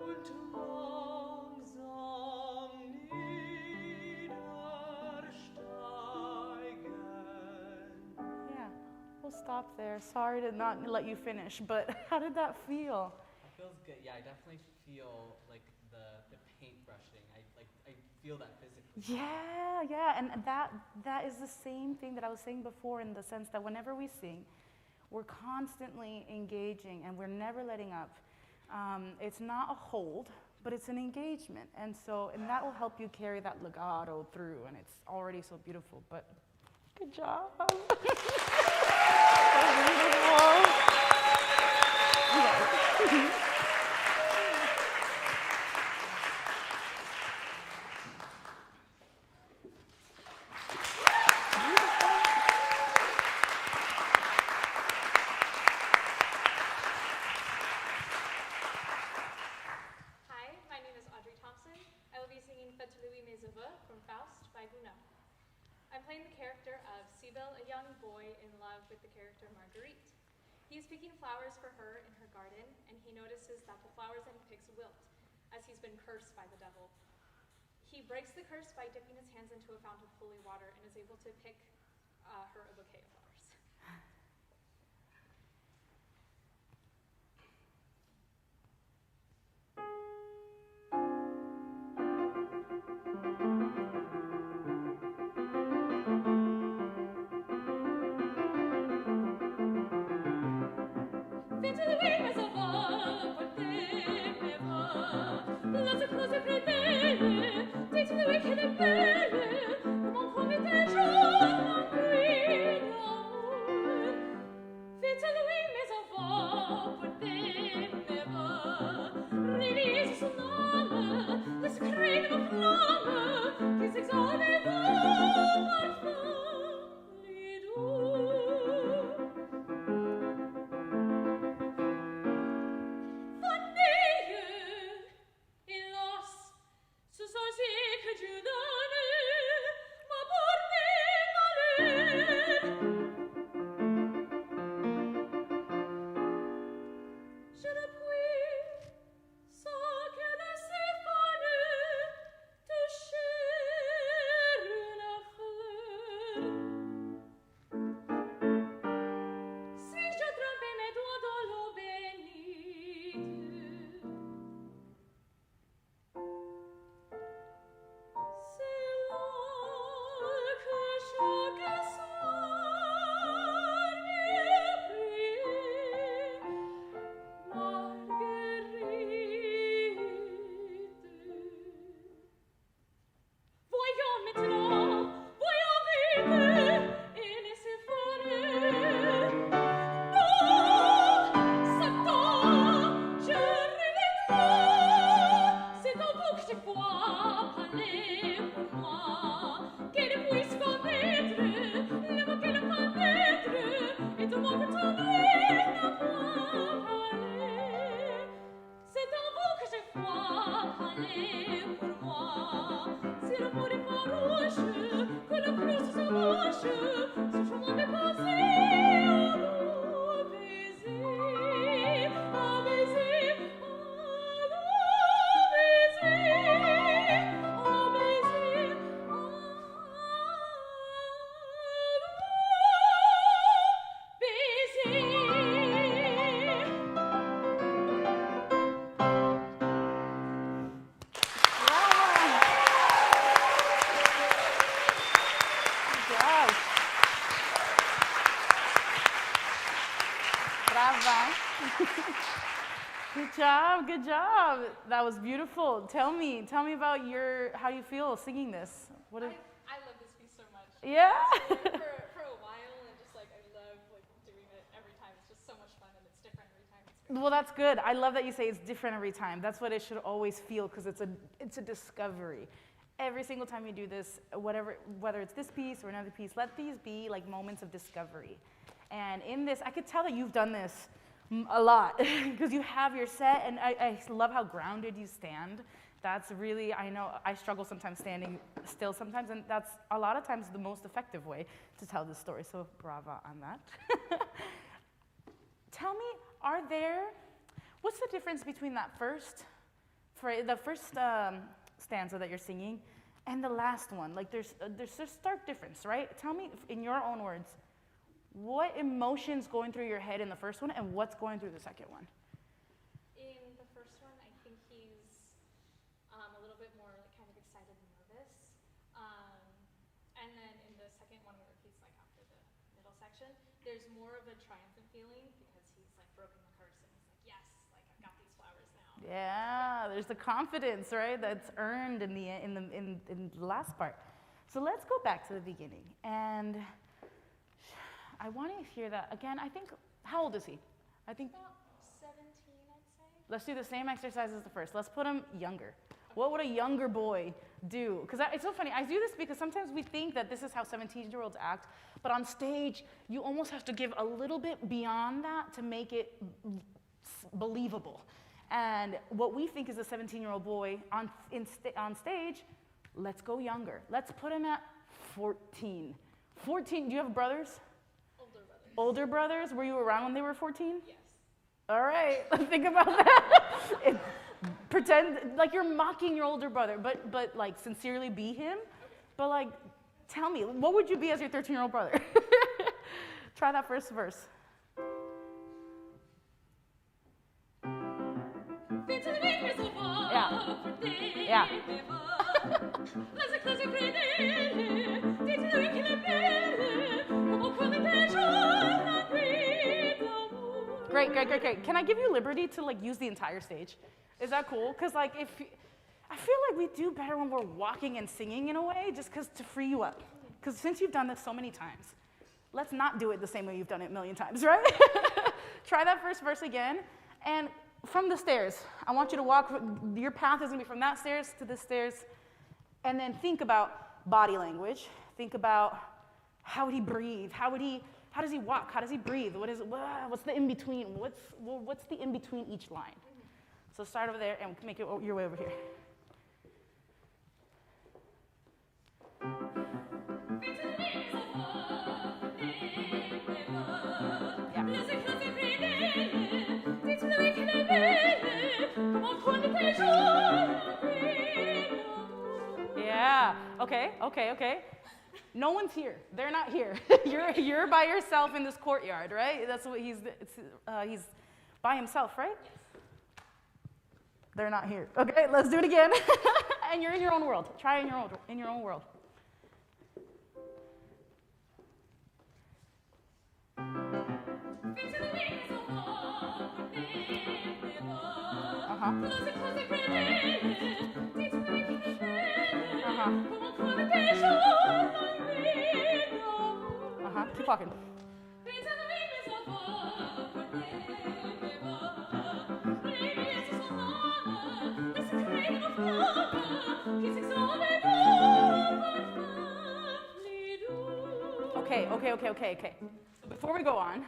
und langsam niedersteigen. Yeah, we'll stop there. Sorry to not let you finish, but how did that feel? It feels good. Yeah, I definitely feel like the paintbrushing. I feel that physically. Yeah, and that is the same thing that I was saying before, in the sense that whenever we sing, we're constantly engaging and we're never letting up. It's not a hold, but it's an engagement, and that will help you carry that legato through, and it's already so beautiful. But good job. So beautiful. Yeah. Hi, my name is Audrey Thompson. I will be singing Faites-lui mes aveux from Faust by Gounod. I'm playing the character of Sibyl, a young boy in love with the character Marguerite. He is picking flowers for her in her garden, and he notices that the flowers that he picks wilt, as he's been cursed by the devil. He breaks the curse by dipping his hands into a fountain of holy water and is able to pick her a bouquet of flowers. Faites-lui mes aveux, portez-moi, laissez closer près d'elle, dites-lui qu'elle est belle, mon premier jour, mon cri d'amour. Faites-lui mes aveux, portez-moi, révisez son âme, le secret de ma flamme, qui s'exhale et vos parfums, les doux. Hélas, ce sorcier que Dieu donne m'a porté malheur. Brava. Good job, good job. That was beautiful. Tell me about how you feel singing this. What is, I love this piece so much. yeah? For a while, and just like I love like doing it every time. It's just so much fun, and it's different every time. It's great. Well, that's good. I love that you say it's different every time. That's what it should always feel, because it's a discovery. Every single time you do this, whether it's this piece or another piece, let these be like moments of discovery. And in this, I could tell that you've done this a lot, because you have your set, and I love how grounded you stand. That's really, I know I struggle sometimes standing still sometimes, and that's a lot of times the most effective way to tell this story, so brava on that. Tell me, what's the difference between the first stanza that you're singing and the last one? Like there's a stark difference, right? Tell me in your own words, what emotion's going through your head in the first one and what's going through the second one? In the first one, I think he's a little bit more like kind of excited and nervous. And then in the second one, where he's like after the middle section, there's more of a triumphant feeling because he's like broken the curse and he's like, yes, like I've got these flowers now. Yeah, there's the confidence, right? That's earned in the last part. So let's go back to the beginning, and I want to hear that again. I think, how old is he? I think About 17, I'd say. let's do the same exercise as the first. Let's put him younger. What would a younger boy do? Because it's so funny. I do this because sometimes we think that this is how 17-year-olds act, but on stage, you almost have to give a little bit beyond that to make it believable. And what we think is a 17-year-old boy on stage, let's go younger. Let's put him at 14. 14, do you have brothers? Older brothers. Older brothers? Were you around when they were 14? Yes. All right, think about that. Pretend like you're mocking your older brother, but like sincerely be him. But like, tell me, what would you be as your 13-year-old brother? Try that first verse. Yeah. Great. Can I give you liberty to like use the entire stage? Is that cool? Because like I feel like we do better when we're walking and singing in a way, just because to free you up. Because since you've done this so many times, let's not do it the same way you've done it a million times, right? Try that first verse again, and from the stairs, I want you to walk. Your path is gonna be from that stairs to this stairs, and then think about body language. Think about how would he breathe? How does he walk? How does he breathe? What's the in between? What's the in between each line? So start over there and make your way over here. Yeah. Okay. No one's here. They're not here. You're by yourself in this courtyard, right? That's what he's by himself, right? Yes. They're not here. Okay, let's do it again. And you're in your own world. Try in your own world. Keep walking. Okay. Before we go on,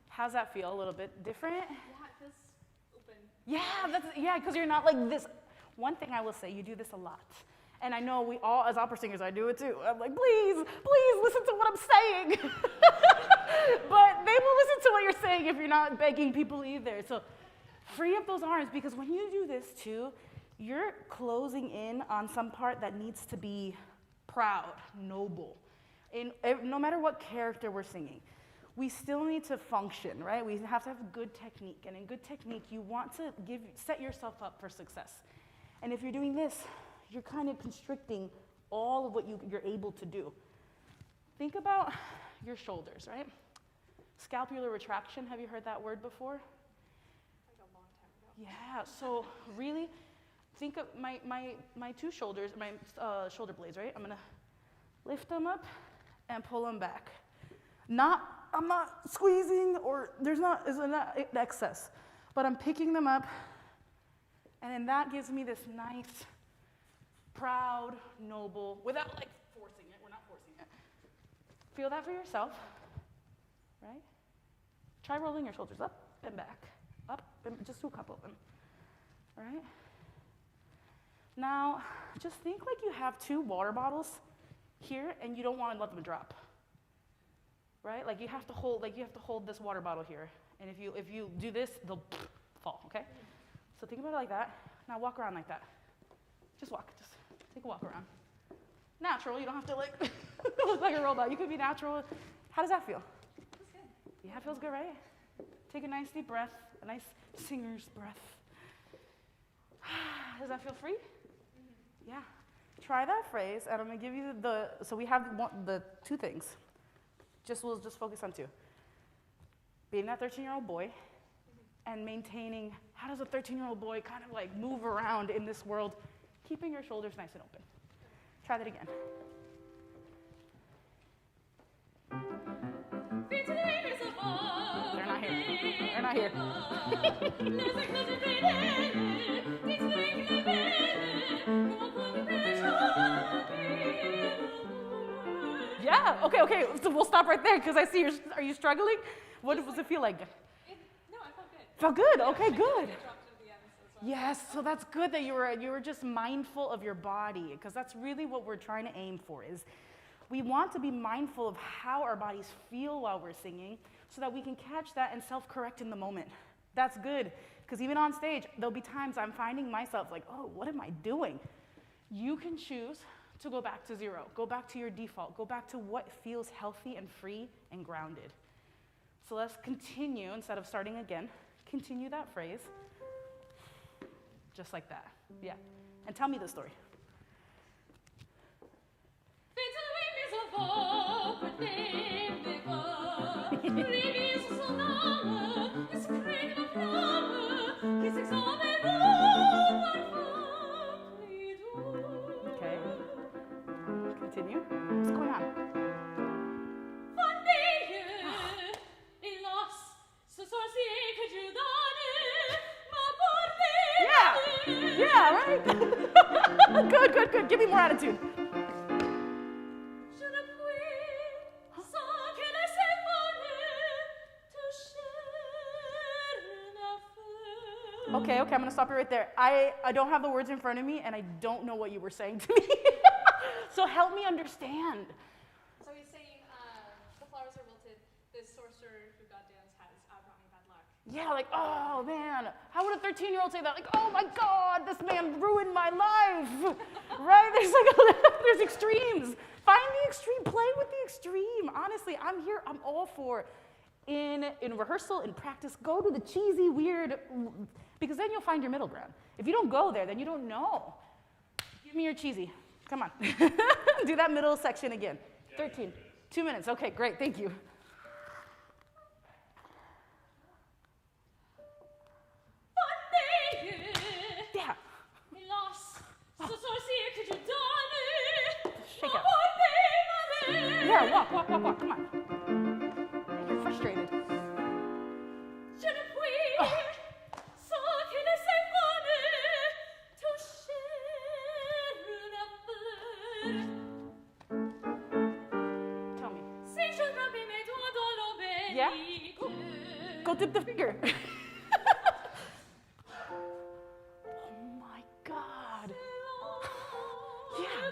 how's that feel? A little bit different? Yeah, it feels open. Yeah, because you're not like this. One thing I will say, you do this a lot. And I know we all, as opera singers, I do it too. I'm like, please listen to what I'm saying. But they will listen to what you're saying if you're not begging people either. So free up those arms, because when you do this too, you're closing in on some part that needs to be proud, noble. No matter what character we're singing, we still need to function, right? We have to have good technique. And in good technique, you want to set yourself up for success. And if you're doing this, you're kind of constricting all of what you're able to do. Think about your shoulders, right? Scapular retraction, have you heard that word before? Like a long time ago. Yeah, so really, think of my two shoulders, my shoulder blades, right? I'm gonna lift them up and pull them back. I'm not squeezing, or there's not excess, but I'm picking them up, and then that gives me this nice, proud, noble, without like forcing it, we're not forcing it. Feel that for yourself, right? Try rolling your shoulders up and back, up, and just do a couple of them, all right? Now, just think like you have 2 water bottles here, and you don't want to let them drop, right? Like you have to hold this water bottle here, and if you do this, they'll fall, okay? So think about it like that. Now walk around like that. Just walk, just take a walk around. Natural, you don't have to like look like a robot. You could be natural. How does that feel? Feels good. Yeah, it feels good, right? Take a nice deep breath, a nice singer's breath. Does that feel free? Mm-hmm. Yeah. Try that phrase, and I'm gonna give you so we have the 2 things. We'll just focus on 2. Being that 13-year-old boy, and maintaining, how does a 13-year-old boy kind of like move around in this world, keeping your shoulders nice and open. Try that again. They're not here. They're not here. Yeah, okay, so we'll stop right there because I see are you struggling? What does it feel like? No, I felt good. Felt good, okay, good. It dropped at the end, so it's all Yes, so that's good that you were just mindful of your body, because that's really what we're trying to aim for, is we want to be mindful of how our bodies feel while we're singing so that we can catch that and self-correct in the moment. That's good, because even on stage, there'll be times I'm finding myself like, oh, what am I doing? You can choose to go back to 0, go back to your default, go back to what feels healthy and free and grounded. So let's continue, instead of starting again, continue that phrase, just like that, yeah. And tell me the story. Okay, continue. What's going on? Yeah, right? Good. Give me more attitude. Okay, I'm gonna stop you right there. I don't have the words in front of me, and I don't know what you were saying to me. So help me understand. So he's saying, the flowers are wilted. This sorcerer who got dance has brought me bad luck. Yeah, like, oh man, how would a 13-year-old say that? Like, oh my God, this man ruined my life, right? There's extremes. Find the extreme, play with the extreme. Honestly, I'm all for, in rehearsal, in practice, go to the cheesy, weird, because then you'll find your middle ground. If you don't go there, then you don't know. Give me your cheesy, come on. Do that middle section again. Yeah, 13, 2 minutes, okay, great, thank you. Yeah. Shake up. Yeah, walk, come on. You're frustrated. Oh. Tell me. Yeah? Go dip the finger. Oh my God. Yeah.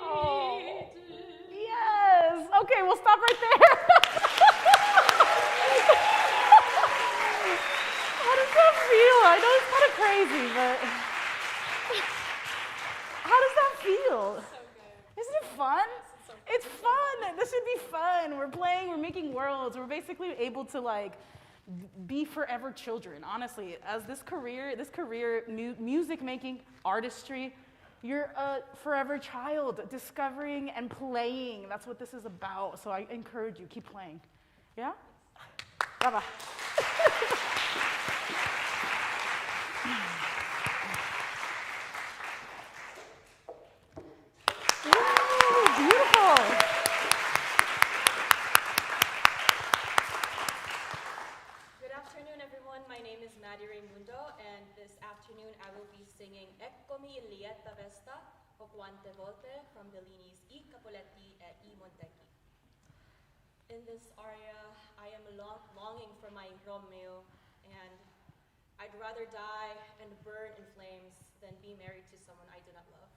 Oh. Yes. Okay, we'll stop right there. How does that feel? I know it's kind of crazy, but how does that feel? So good. Isn't it fun? So It's fun. This should be fun. We're playing, we're making worlds. We're basically able to like be forever children. Honestly, as this career, music making, artistry, you're a forever child, discovering and playing. That's what this is about. So I encourage you, keep playing. Yeah? Brava. Beautiful. Good afternoon, everyone. My name is Maddie Raimundo, and this afternoon I will be singing Eccomi in lieta vesta o quante volte from Bellini's I Capoletti e I Montecchi. In this aria, I am longing for my Romeo, and I'd rather die and burn in flames than be married to someone I do not love.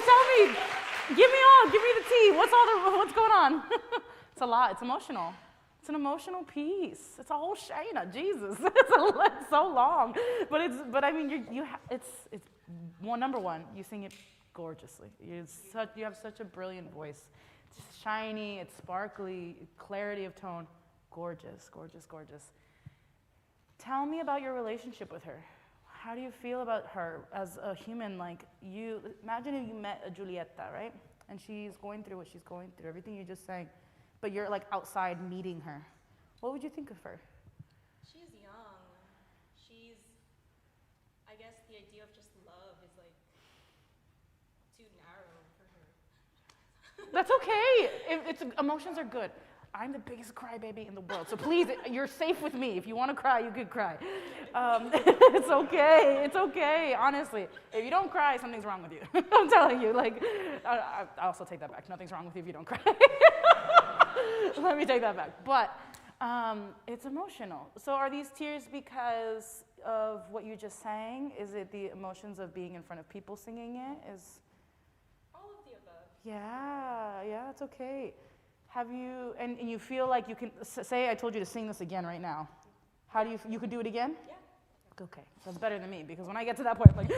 Tell me. Give me the tea. What's going on? It's a lot. It's emotional. It's an emotional piece. It's a whole Shayna. Jesus, it's so long. But I mean, it's number one. You sing it gorgeously. You have such a brilliant voice. It's shiny. It's sparkly. Clarity of tone. Gorgeous, gorgeous, gorgeous. Tell me about your relationship with her. How do you feel about her as a human? Like imagine if you met a Giulietta, right? And she's going through what she's going through, everything you just sang, but you're like outside meeting her. What would you think of her? She's young. I guess the idea of just love is like too narrow for her. That's okay. Emotions are good. I'm the biggest crybaby in the world, so please, you're safe with me. If you want to cry, you could cry. It's okay. It's okay. Honestly, if you don't cry, something's wrong with you. I'm telling you. Like, I also take that back. Nothing's wrong with you if you don't cry. Let me take that back. But it's emotional. So are these tears because of what you just sang? Is it the emotions of being in front of people singing it? All of the above. Yeah, it's okay. Have you, and you feel like you can, say I told you to sing this again right now. How do you could do it again? Yeah. Okay, that's better than me, because when I get to that point, I'm like,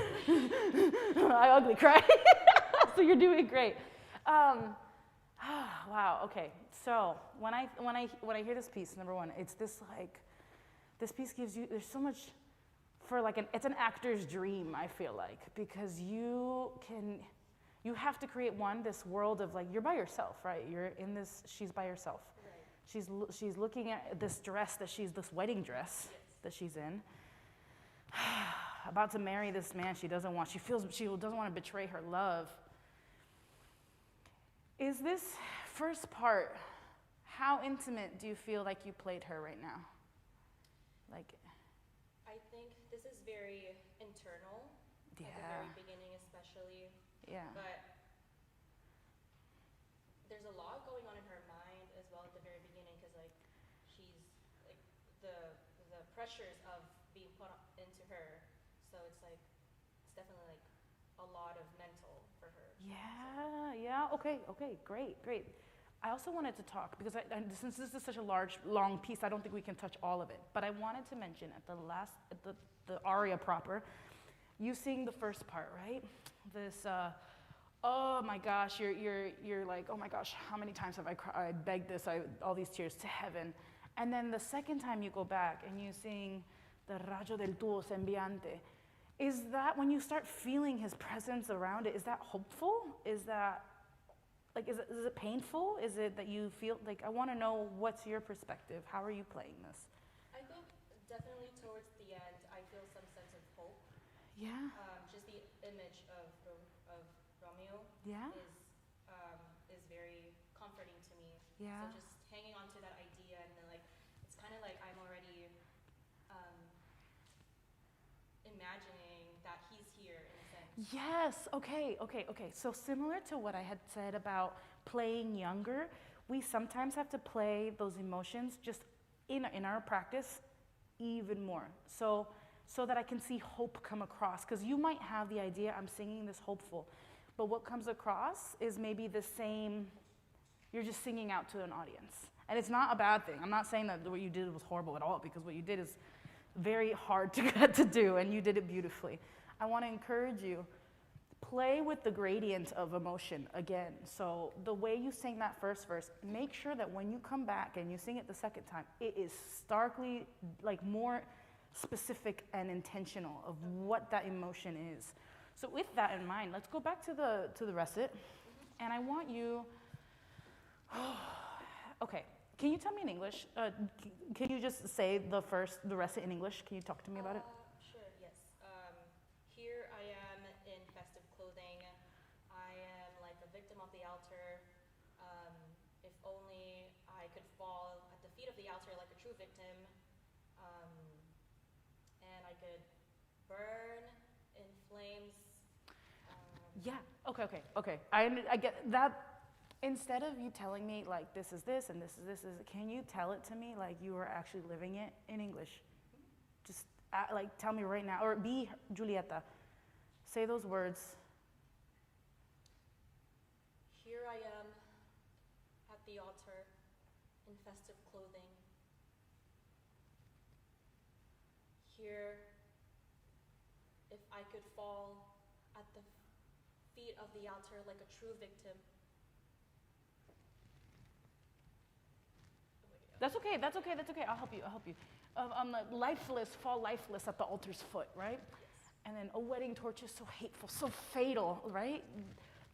I ugly cry. So you're doing great. Wow, okay. So when I hear this piece, number one, it's this piece gives you, there's so much it's an actor's dream, I feel like, because you have to create this world of you're by yourself, right? You're in this, she's by herself. Right. She's looking at this dress this wedding dress that she's in, about to marry this man she doesn't want. She doesn't want to betray her love. Is this first part, how intimate do you feel like you played her right now? I think this is very internal, at the very beginning especially. Yeah. But there's a lot going on in her mind as well at the very beginning, because she's the pressures of being put into her. So it's definitely a lot of mental for her. Yeah. Okay. Great. I also wanted to talk, because since this is such a long piece, I don't think we can touch all of it. But I wanted to mention at the aria proper, you sing the first part, right? This, oh my gosh, you're like, oh my gosh, how many times have I begged this, all these tears to heaven. And then the second time you go back and you sing the rayo del tuo sembiante. Is that, when you start feeling his presence around it, is that hopeful? Is that, is it painful? Is it that you feel, I want to know, what's your perspective? How are you playing this? I think definitely towards the end, I feel some sense of hope. Yeah. Just the image of Romeo is very comforting to me. Yeah. So just hanging on to that idea, and then it's kind of like I'm already imagining that he's here in a sense. Yes, okay. So similar to what I had said about playing younger, we sometimes have to play those emotions just in our practice even more. So that I can see hope come across. Because you might have the idea, I'm singing this hopeful, but what comes across is maybe the same, you're just singing out to an audience. And it's not a bad thing. I'm not saying that what you did was horrible at all, because what you did is very hard to get to do, and you did it beautifully. I want to encourage you, play with the gradient of emotion again. So the way you sing that first verse, make sure that when you come back and you sing it the second time, it is starkly, like, more specific and intentional of what that emotion is. So with that in mind, let's go back to the recit, and I want you, okay, can you tell me in English, can you just say the recit in English? Can you talk to me about it? Sure, yes. Here I am in festive clothing. I am like a victim of the altar. If only I could fall at the feet of the altar like a true victim. And I could burn in flames. Yeah, okay. I get that. Instead of you telling me, like, this is this and this is this, can you tell it to me like you are actually living it in English? Just, like, tell me right now. Or be Julieta. Say those words. Here I am at the altar in festive clothing. Here, if I could fall at the feet of the altar like a true victim. That's okay. I'll help you. Fall lifeless at the altar's foot, right? Yes. And then a wedding torch is so hateful, so fatal, right?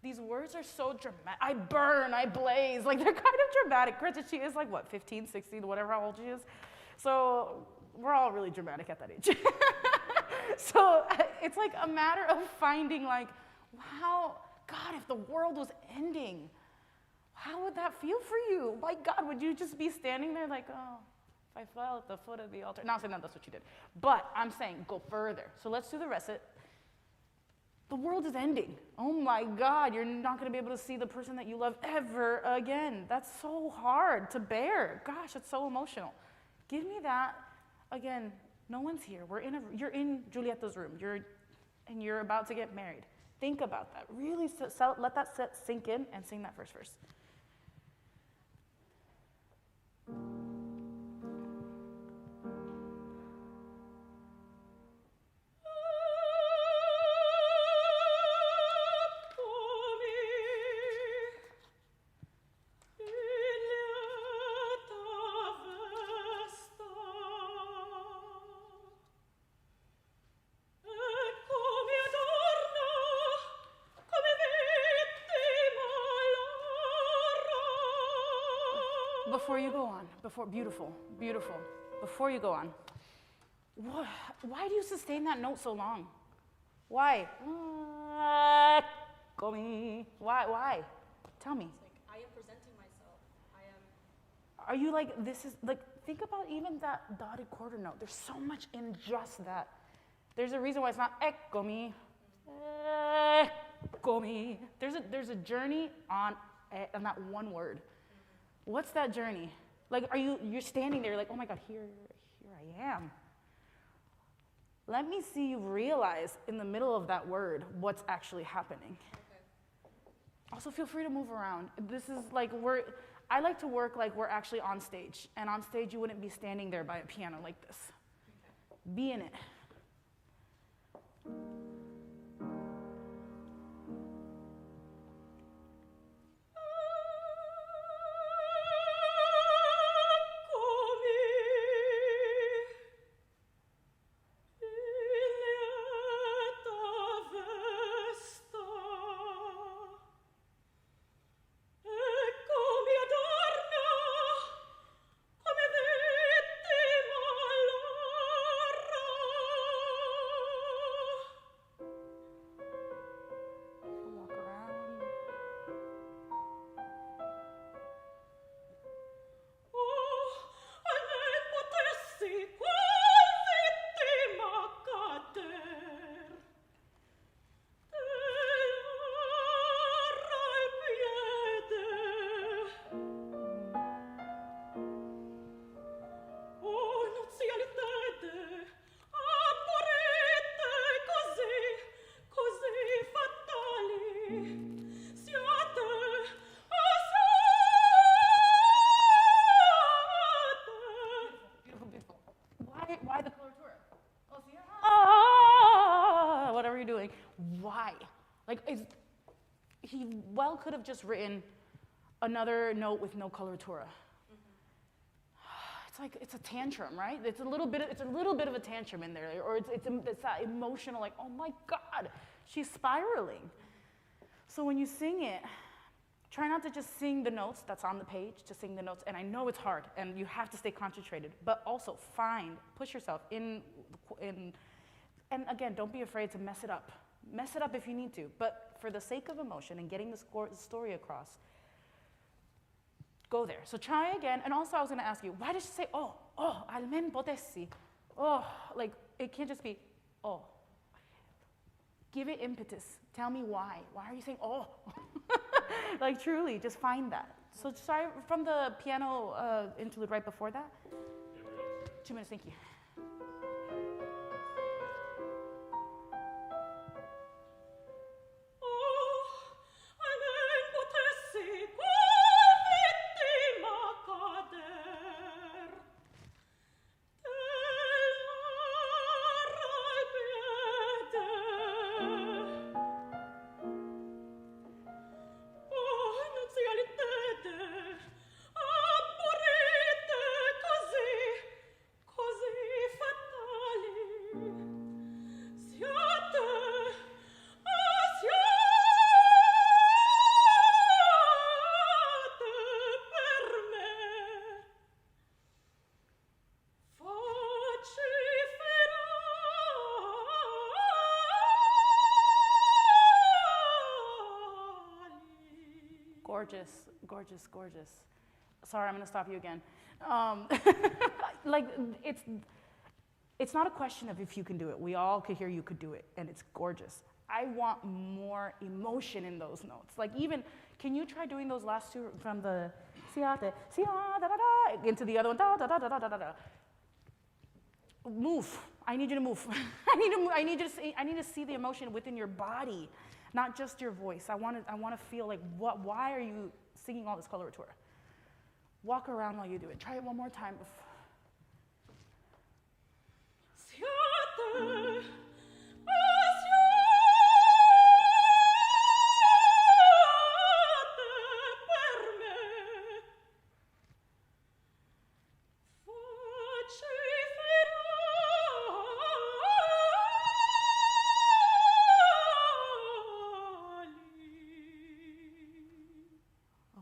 These words are so dramatic. I burn, I blaze. Like, they're kind of dramatic. Granted, she is like, what, 15, 16, whatever how old she is. So we're all really dramatic at that age. So it's like a matter of finding, like, wow, God, if the world was ending, how would that feel for you? My God, would you just be standing there like, oh, if I fell at the foot of the altar? Not saying that that's what you did. But I'm saying go further. So let's do the recit. The world is ending. Oh my God, you're not going to be able to see the person that you love ever again. That's so hard to bear. Gosh, it's so emotional. Give me that. Again, no one's here. You're in Julieta's room. You're about to get married. Think about that. Really let that sink in and sing that first verse. Before you go on, beautiful. Before you go on, why do you sustain that note so long? Why? Why? Tell me. It's like, I am presenting myself. Are you like, this is, like, think about even that dotted quarter note. There's so much in just that. There's a reason why it's not eccomi. Eccomi. There's a journey on that one word. What's that journey? Like, you're standing there like, oh my God, here I am. Let me see you realize in the middle of that word what's actually happening. Okay. Also, feel free to move around. This is like, I like to work like we're actually on stage. And on stage, you wouldn't be standing there by a piano like this. Okay. Be in it. Beautiful, beautiful. Why the coloratura? Oh, see? Ah, whatever you're doing. Why? Like, he well could have just written another note with no coloratura. It's like, it's a tantrum, right? It's a little bit of a tantrum in there, or it's that emotional, like, oh my God, she's spiraling. So when you sing it, try not to just sing the notes that's on the page, just sing the notes, and I know it's hard, and you have to stay concentrated, but also push yourself in, and again, don't be afraid to mess it up. Mess it up if you need to, but for the sake of emotion and getting the story across, go there. So try again, and also I was gonna ask you, why did she say, oh, almen potessi? Oh, like, it can't just be, oh. Give it impetus. Tell me why. Why are you saying, oh? Like, truly, just find that. So try from the piano interlude right before that. 2 minutes, thank you. Gorgeous, gorgeous, gorgeous. Sorry, I'm gonna stop you again. Like, it's not a question of if you can do it. We all could hear you could do it, and it's gorgeous. I want more emotion in those notes. Like, even, can you try doing those last two from the siate, da da da, into the other one, da da da da da da da. Move. I need you to move. I need to see the emotion within your body, not just your voice. I want to feel like, why are you singing all this coloratura? Walk around while you do it. Try it one more time.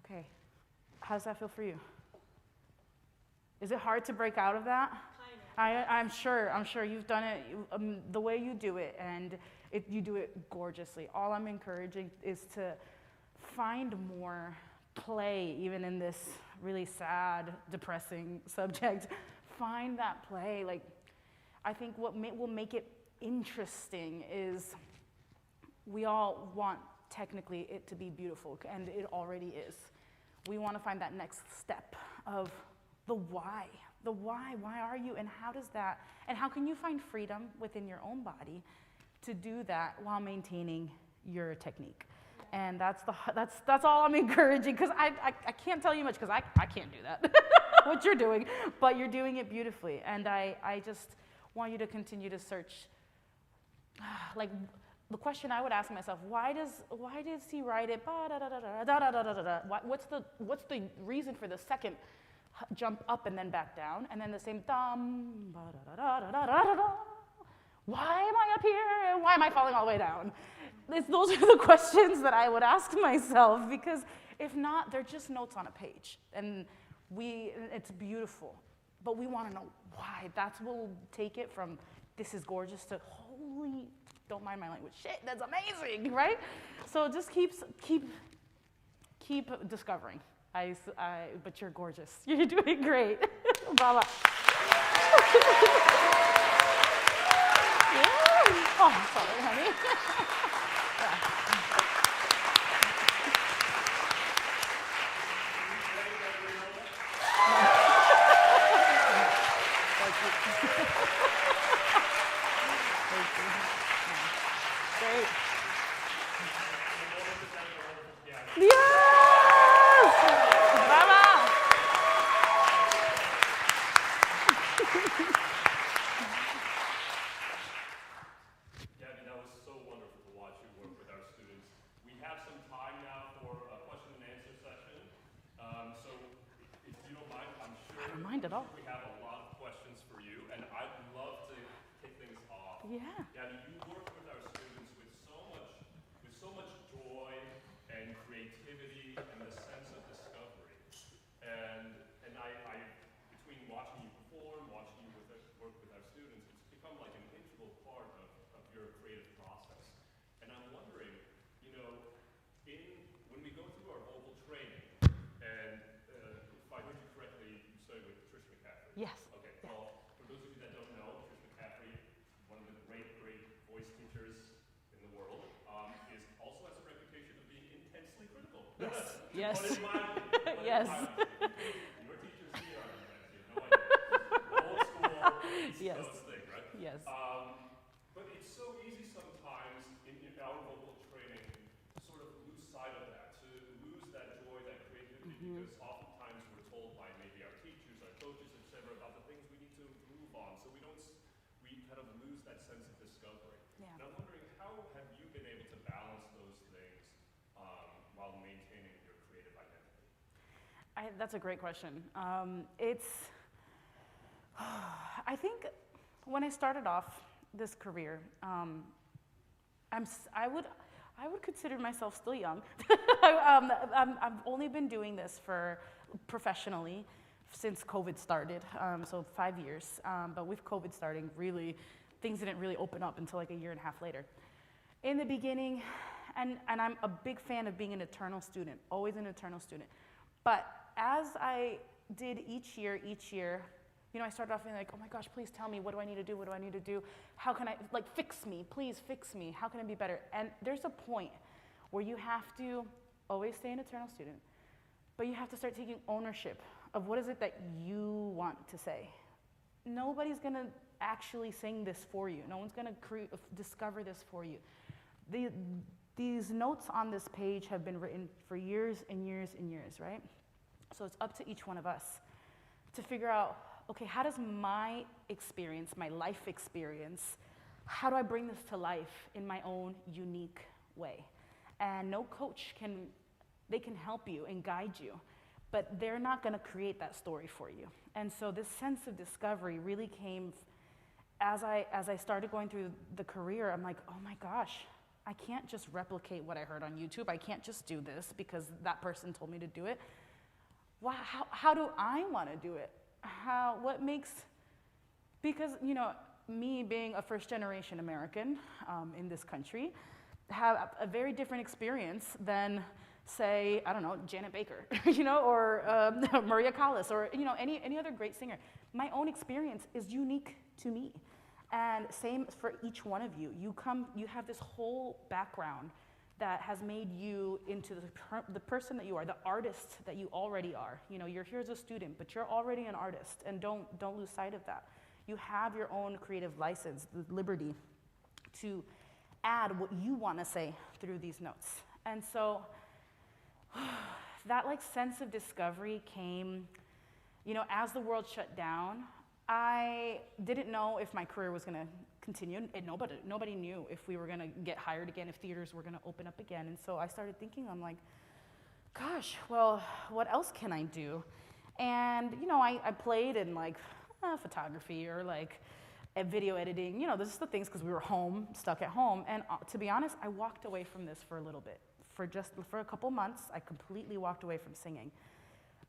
Okay, how does that feel for you? Is it hard to break out of that? I'm sure you've done it the way you do it, and you do it gorgeously. All I'm encouraging is to find more play, even in this really sad, depressing subject. Find that play. Like, I think what will make it interesting is we all want technically it to be beautiful, and it already is. We want to find that next step of the why. The why are you, and how does that, and how can you find freedom within your own body to do that while maintaining your technique? And that's all I'm encouraging, because I can't tell you much, because I can't do that, what you're doing, but you're doing it beautifully. And I just want you to continue to search, like, the question I would ask myself, why does he write it, what's the reason for the second jump up and then back down, and then the same dum, why am I up here, and why am I falling all the way down? Those are the questions that I would ask myself, because if not, they're just notes on a page, and it's beautiful, but we want to know why. That's what will take it from this is gorgeous to holy, don't mind my language, shit, that's amazing, right? So just keep discovering. But you're gorgeous. You're doing great. Bravo. Yeah. Oh, sorry, honey. Yeah. Great. I don't mind at all. We have a lot of questions for you, and I'd love to kick things off. Yeah. Gabby, you work with our students with so much joy and creativity and the sense of discovery. And I between watching you perform, watching you work with our students, it's become like an integral part of your creative process. And I'm wondering, when we go through our vocal training, and if I heard you correctly, you started with Trish McCaffrey. Yes. Okay. Yeah. Well, for those of you that don't know, Trish McCaffrey, one of the great voice teachers in the world, also has a reputation of being intensely critical. Yes. Put it mildly. Yes. Your teachers here are intense. You have no idea. Old school, East Yes. Coast thing, right? Yes. But it's so easy sometimes in our vocal training to sort of lose sight of that, to lose that joy, that creativity, because oftentimes we're told by maybe our teachers, our coaches, etc., about the things we need to improve on, so we kind of lose that sense of discovery. Yeah. And I'm wondering, how have you been able to balance those things while maintaining your creative identity? That's a great question. I think when I started off this career, I would consider myself still young. I've only been doing this professionally since COVID started, so 5 years. But with COVID starting, really, things didn't really open up until like a year and a half later. In the beginning, and I'm a big fan of being an eternal student, always an eternal student. But as I did each year, I started off being like, oh my gosh, please tell me, what do I need to do? What do I need to do? How can I, fix me, please fix me. How can I be better? And there's a point where you have to always stay an eternal student, but you have to start taking ownership of what is it that you want to say. Nobody's gonna actually sing this for you. No one's gonna discover this for you. These notes on this page have been written for years and years and years, right? So it's up to each one of us to figure out, okay, how does my experience, my life experience, how do I bring this to life in my own unique way? And no coach can help you and guide you, but they're not gonna create that story for you. And so this sense of discovery really came as I started going through the career. I'm like, oh my gosh, I can't just replicate what I heard on YouTube. I can't just do this because that person told me to do it. Wow, how do I wanna do it? Because, me being a first generation American in this country, have a very different experience than, say, I don't know, Janet Baker, or Maria Callas, or, any other great singer. My own experience is unique to me. And same for each one of you. You have this whole background that has made you into the person that you are, the artist that you already are. You're here as a student, but you're already an artist, and don't lose sight of that. You have your own creative license, the liberty to add what you want to say through these notes. And so that sense of discovery came, as the world shut down. I didn't know if my career was going to continue, and nobody knew if we were going to get hired again, if theaters were going to open up again. And so I started thinking, I'm like, gosh, well, what else can I do? And, I played in photography or video editing, this is the things because we were stuck at home. And to be honest, I walked away from this for a little bit. For a couple months, I completely walked away from singing.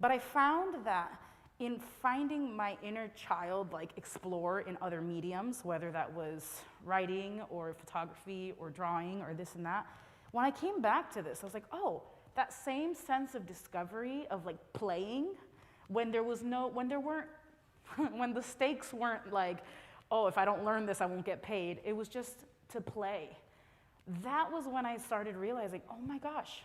But I found that in finding my inner child explore in other mediums, whether that was writing or photography or drawing or this and that, when I came back to this, I was like, oh, that same sense of discovery of playing when the stakes weren't oh, if I don't learn this, I won't get paid. It was just to play. That was when I started realizing, oh my gosh,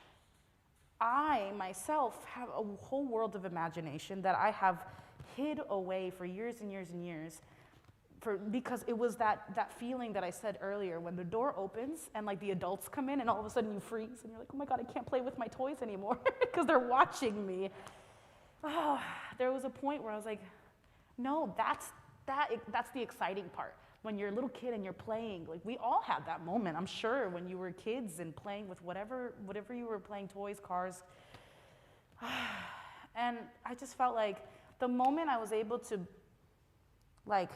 I myself have a whole world of imagination that I have hid away for years and years and years because it was that feeling that I said earlier when the door opens and the adults come in and all of a sudden you freeze and you're like, oh my God, I can't play with my toys anymore because they're watching me. Oh, there was a point where I was like, no, that's the exciting part. When you're a little kid and you're playing, we all had that moment, I'm sure, when you were kids and playing with whatever you were playing, toys, cars. And I just felt like the moment I was able to like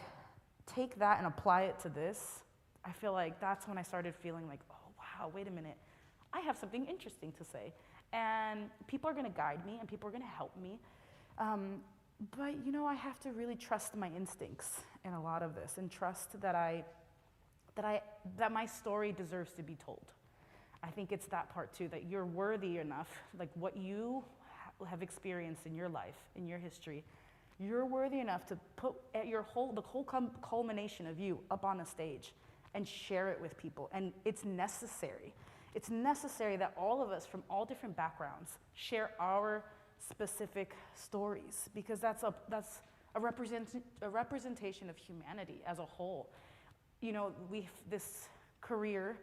take that and apply it to this, I feel like that's when I started feeling like, oh wow, wait a minute, I have something interesting to say. And people are gonna guide me and people are gonna help me. But you know, I have to really trust my instincts in a lot of this and trust that my story deserves to be told. I think it's that part too, that you're worthy enough, like what you have experienced in your life, in your history, you're worthy enough to put the whole culmination of you up on a stage and share it with people. And it's necessary. It's necessary that all of us from all different backgrounds share our specific stories, because that's a representation of humanity as a whole. You know, this career,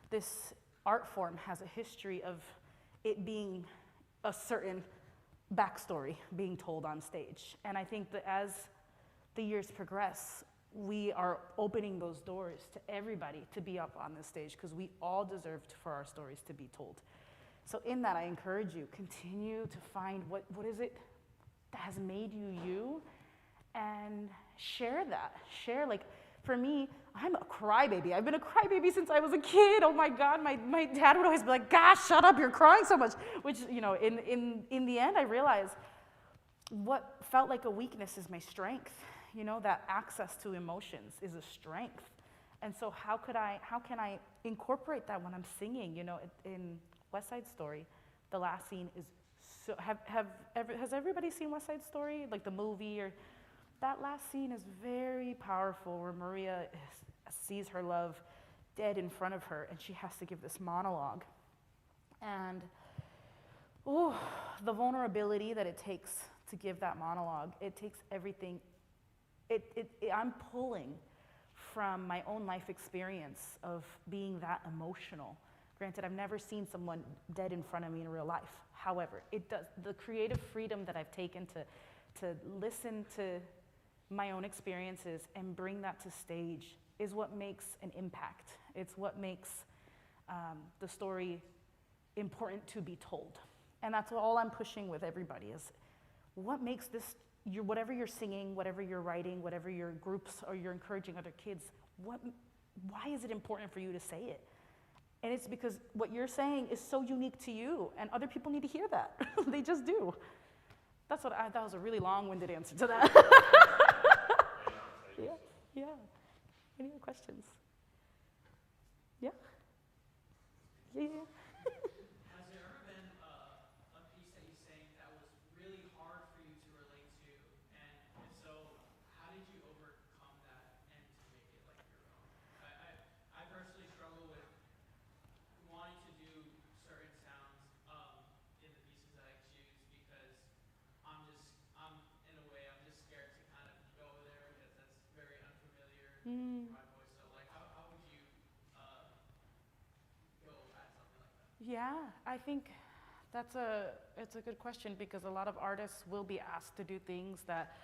this art form has a history of it being a certain backstory being told on stage. And I think that as the years progress, we are opening those doors to everybody to be up on this stage, because we all deserve for our stories to be told. So in that, I encourage you, continue to find what is it that has made you you, and share that. Share, like, for me, I'm a crybaby. I've been a crybaby since I was a kid. Oh my God, my dad would always be like, gosh, shut up, you're crying so much. Which, you know, in the end, I realized what felt like a weakness is my strength. You know, that access to emotions is a strength. And so how can I incorporate that when I'm singing? You know, in West Side Story, the last scene is so, has everybody seen West Side Story? Like the movie, or that last scene is very powerful, where Maria sees her love dead in front of her, and she has to give this monologue. And the vulnerability that it takes to give that monologue, it takes everything. I'm pulling from my own life experience of being that emotional. Granted, I've never seen someone dead in front of me in real life. However, the creative freedom that I've taken to listen to my own experiences and bring that to stage is what makes an impact. It's what makes the story important to be told. And that's all I'm pushing with everybody, is what makes this, whatever you're singing, whatever you're writing, whatever your groups, or you're encouraging other kids, why is it important for you to say it? And it's because what you're saying is so unique to you, and other people need to hear that. They just do. That was a really long-winded answer to that. Yeah. Any other questions? Yeah? Yeah. Has there ever been a piece that you sang that was really hard for you to relate to? And if so, how did you overcome that and to make it like your own? I personally struggle with wanting to do certain sounds in the pieces that I choose, because I'm in a way, I'm just scared to kind of go there, because that's very unfamiliar to my voice. So like, how would you go at something like that? Yeah, I think it's a good question, because a lot of artists will be asked to do things that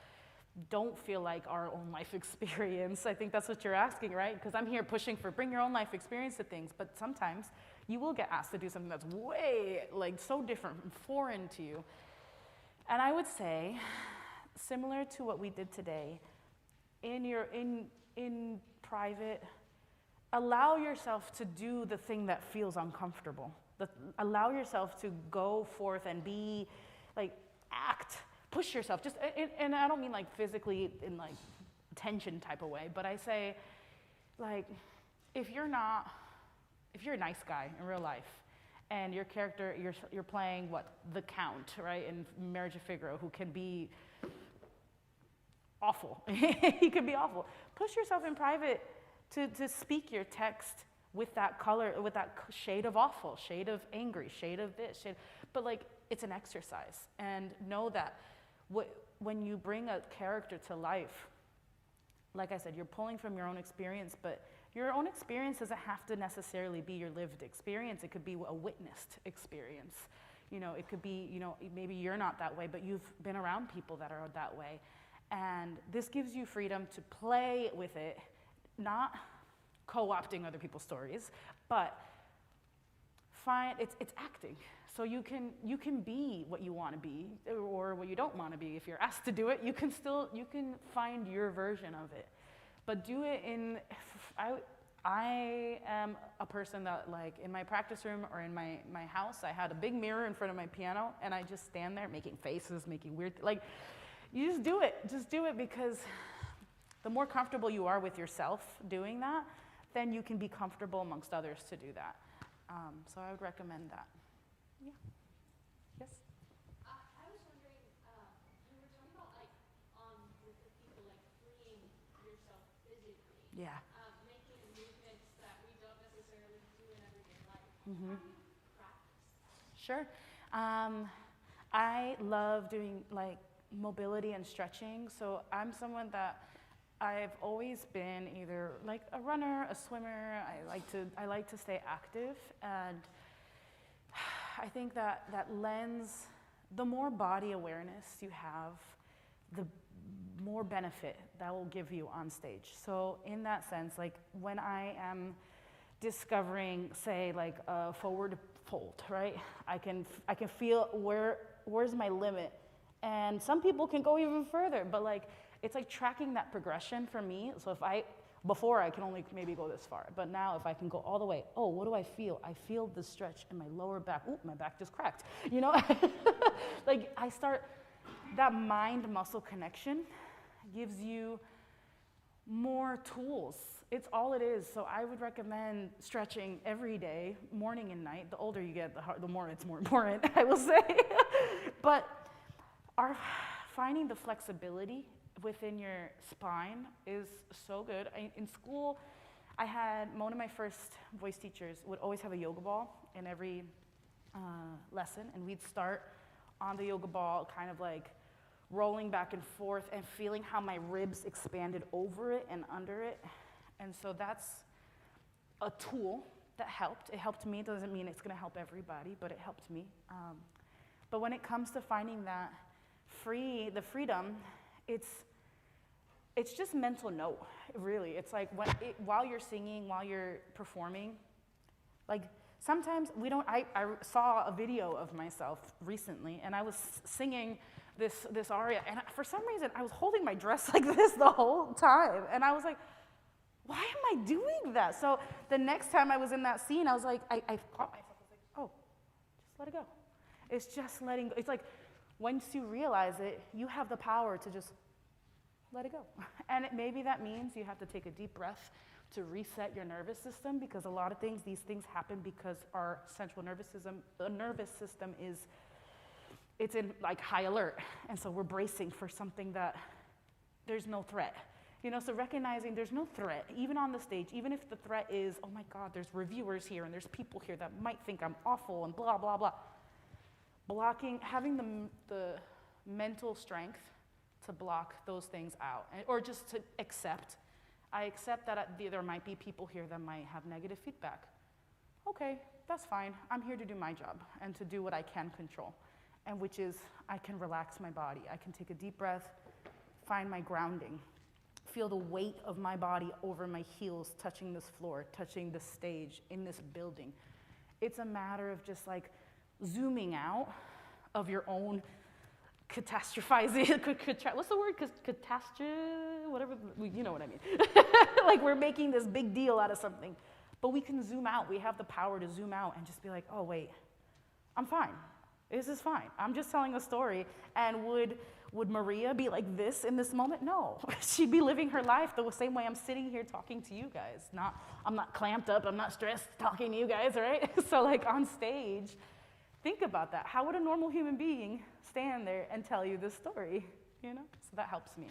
don't feel like our own life experience. I think that's what you're asking, right? Because I'm here pushing for bring your own life experience to things, but sometimes you will get asked to do something that's way, like, so different and foreign to you. And I would say, similar to what we did today, in private, allow yourself to do the thing that feels uncomfortable. Allow yourself to go forth and be, like, act, push yourself. Just, and I don't mean like physically in like tension type of way, but I say, like, if you're a nice guy in real life, and your character, you're playing the Count, right, in Marriage of Figaro, who can be awful. He can be awful. Push yourself in private to speak your text with that color, with that shade of awful, shade of angry, shade of this, but like, it's an exercise. And know that when you bring a character to life, like I said, you're pulling from your own experience, but your own experience doesn't have to necessarily be your lived experience. It could be a witnessed experience. You know, it could be, you know, maybe you're not that way, but you've been around people that are that way. And this gives you freedom to play with it, not co-opting other people's stories, but it's acting. So you can be what you want to be or what you don't want to be. If you're asked to do it, you can find your version of it. But do it I am a person that, like, in my practice room or in my house, I had a big mirror in front of my piano, and I just stand there making faces, making weird, like, you just do it. Just do it, because the more comfortable you are with yourself doing that, then you can be comfortable amongst others to do that. So I would recommend that. Yeah. Yes? I was wondering, you were talking about, like, with the people, like, freeing yourself physically. Yeah. Making movements that we don't necessarily do in everyday life. Mm-hmm. How do you practice? Sure. I love doing, like, mobility and stretching. So I'm someone that I've always been either like a runner, a swimmer. I like to stay active, and I think that lends, the more body awareness you have, the more benefit that will give you on stage. So in that sense, like, when I am discovering, say, like a forward fold, right? I can feel where's my limit, and some people can go even further, but, like, it's like tracking that progression for me. So before I can only maybe go this far, but now if I can go all the way, oh, what do I feel? I feel the stretch in my lower back. Ooh, my back just cracked, you know? Like, I start, that mind-muscle connection gives you more tools. It's all it is. So I would recommend stretching every day, morning and night. The older you get, the more it's more important, I will say. But finding the flexibility within your spine is so good. In school, one of my first voice teachers would always have a yoga ball in every lesson, and we'd start on the yoga ball, kind of like rolling back and forth and feeling how my ribs expanded over it and under it. And so that's a tool that helped. It helped me. It doesn't mean it's going to help everybody, but it helped me. But when it comes to finding that the freedom, it's just mental note, really. It's like while you're singing, while you're performing, like, sometimes I saw a video of myself recently, and I was singing this aria, and for some reason I was holding my dress like this the whole time, and I was like, why am I doing that? So the next time I was in that scene, I was like, I caught myself. I was like, oh, just let it go. It's just letting go. It's like, once you realize it, you have the power to just let it go. And maybe that means you have to take a deep breath to reset your nervous system, because a lot of these things happen because our central nervous system it's in, like, high alert. And so we're bracing for something that there's no threat. You know, so recognizing there's no threat, even on the stage, even if the threat is, oh my God, there's reviewers here and there's people here that might think I'm awful and blah, blah, blah. Having the mental strength to block those things out, or just to accept. I accept that there might be people here that might have negative feedback. Okay, that's fine. I'm here to do my job and to do what I can control, and which is I can relax my body. I can take a deep breath, find my grounding, feel the weight of my body over my heels touching this floor, touching this stage, in this building. It's a matter of just, like, zooming out of your own catastrophizing. What's the word? Catastrophe? Whatever. You know what I mean. Like, we're making this big deal out of something. But we can zoom out. We have the power to zoom out and just be like, oh, wait, I'm fine. This is fine. I'm just telling a story. And would Maria be like this in this moment? No. She'd be living her life the same way I'm sitting here talking to you guys. I'm not clamped up. I'm not stressed talking to you guys, right? So, like, on stage, think about that. How would a normal human being stand there and tell you this story? You know? So that helps me.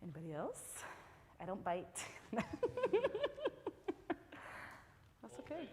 Anybody else? I don't bite. That's okay.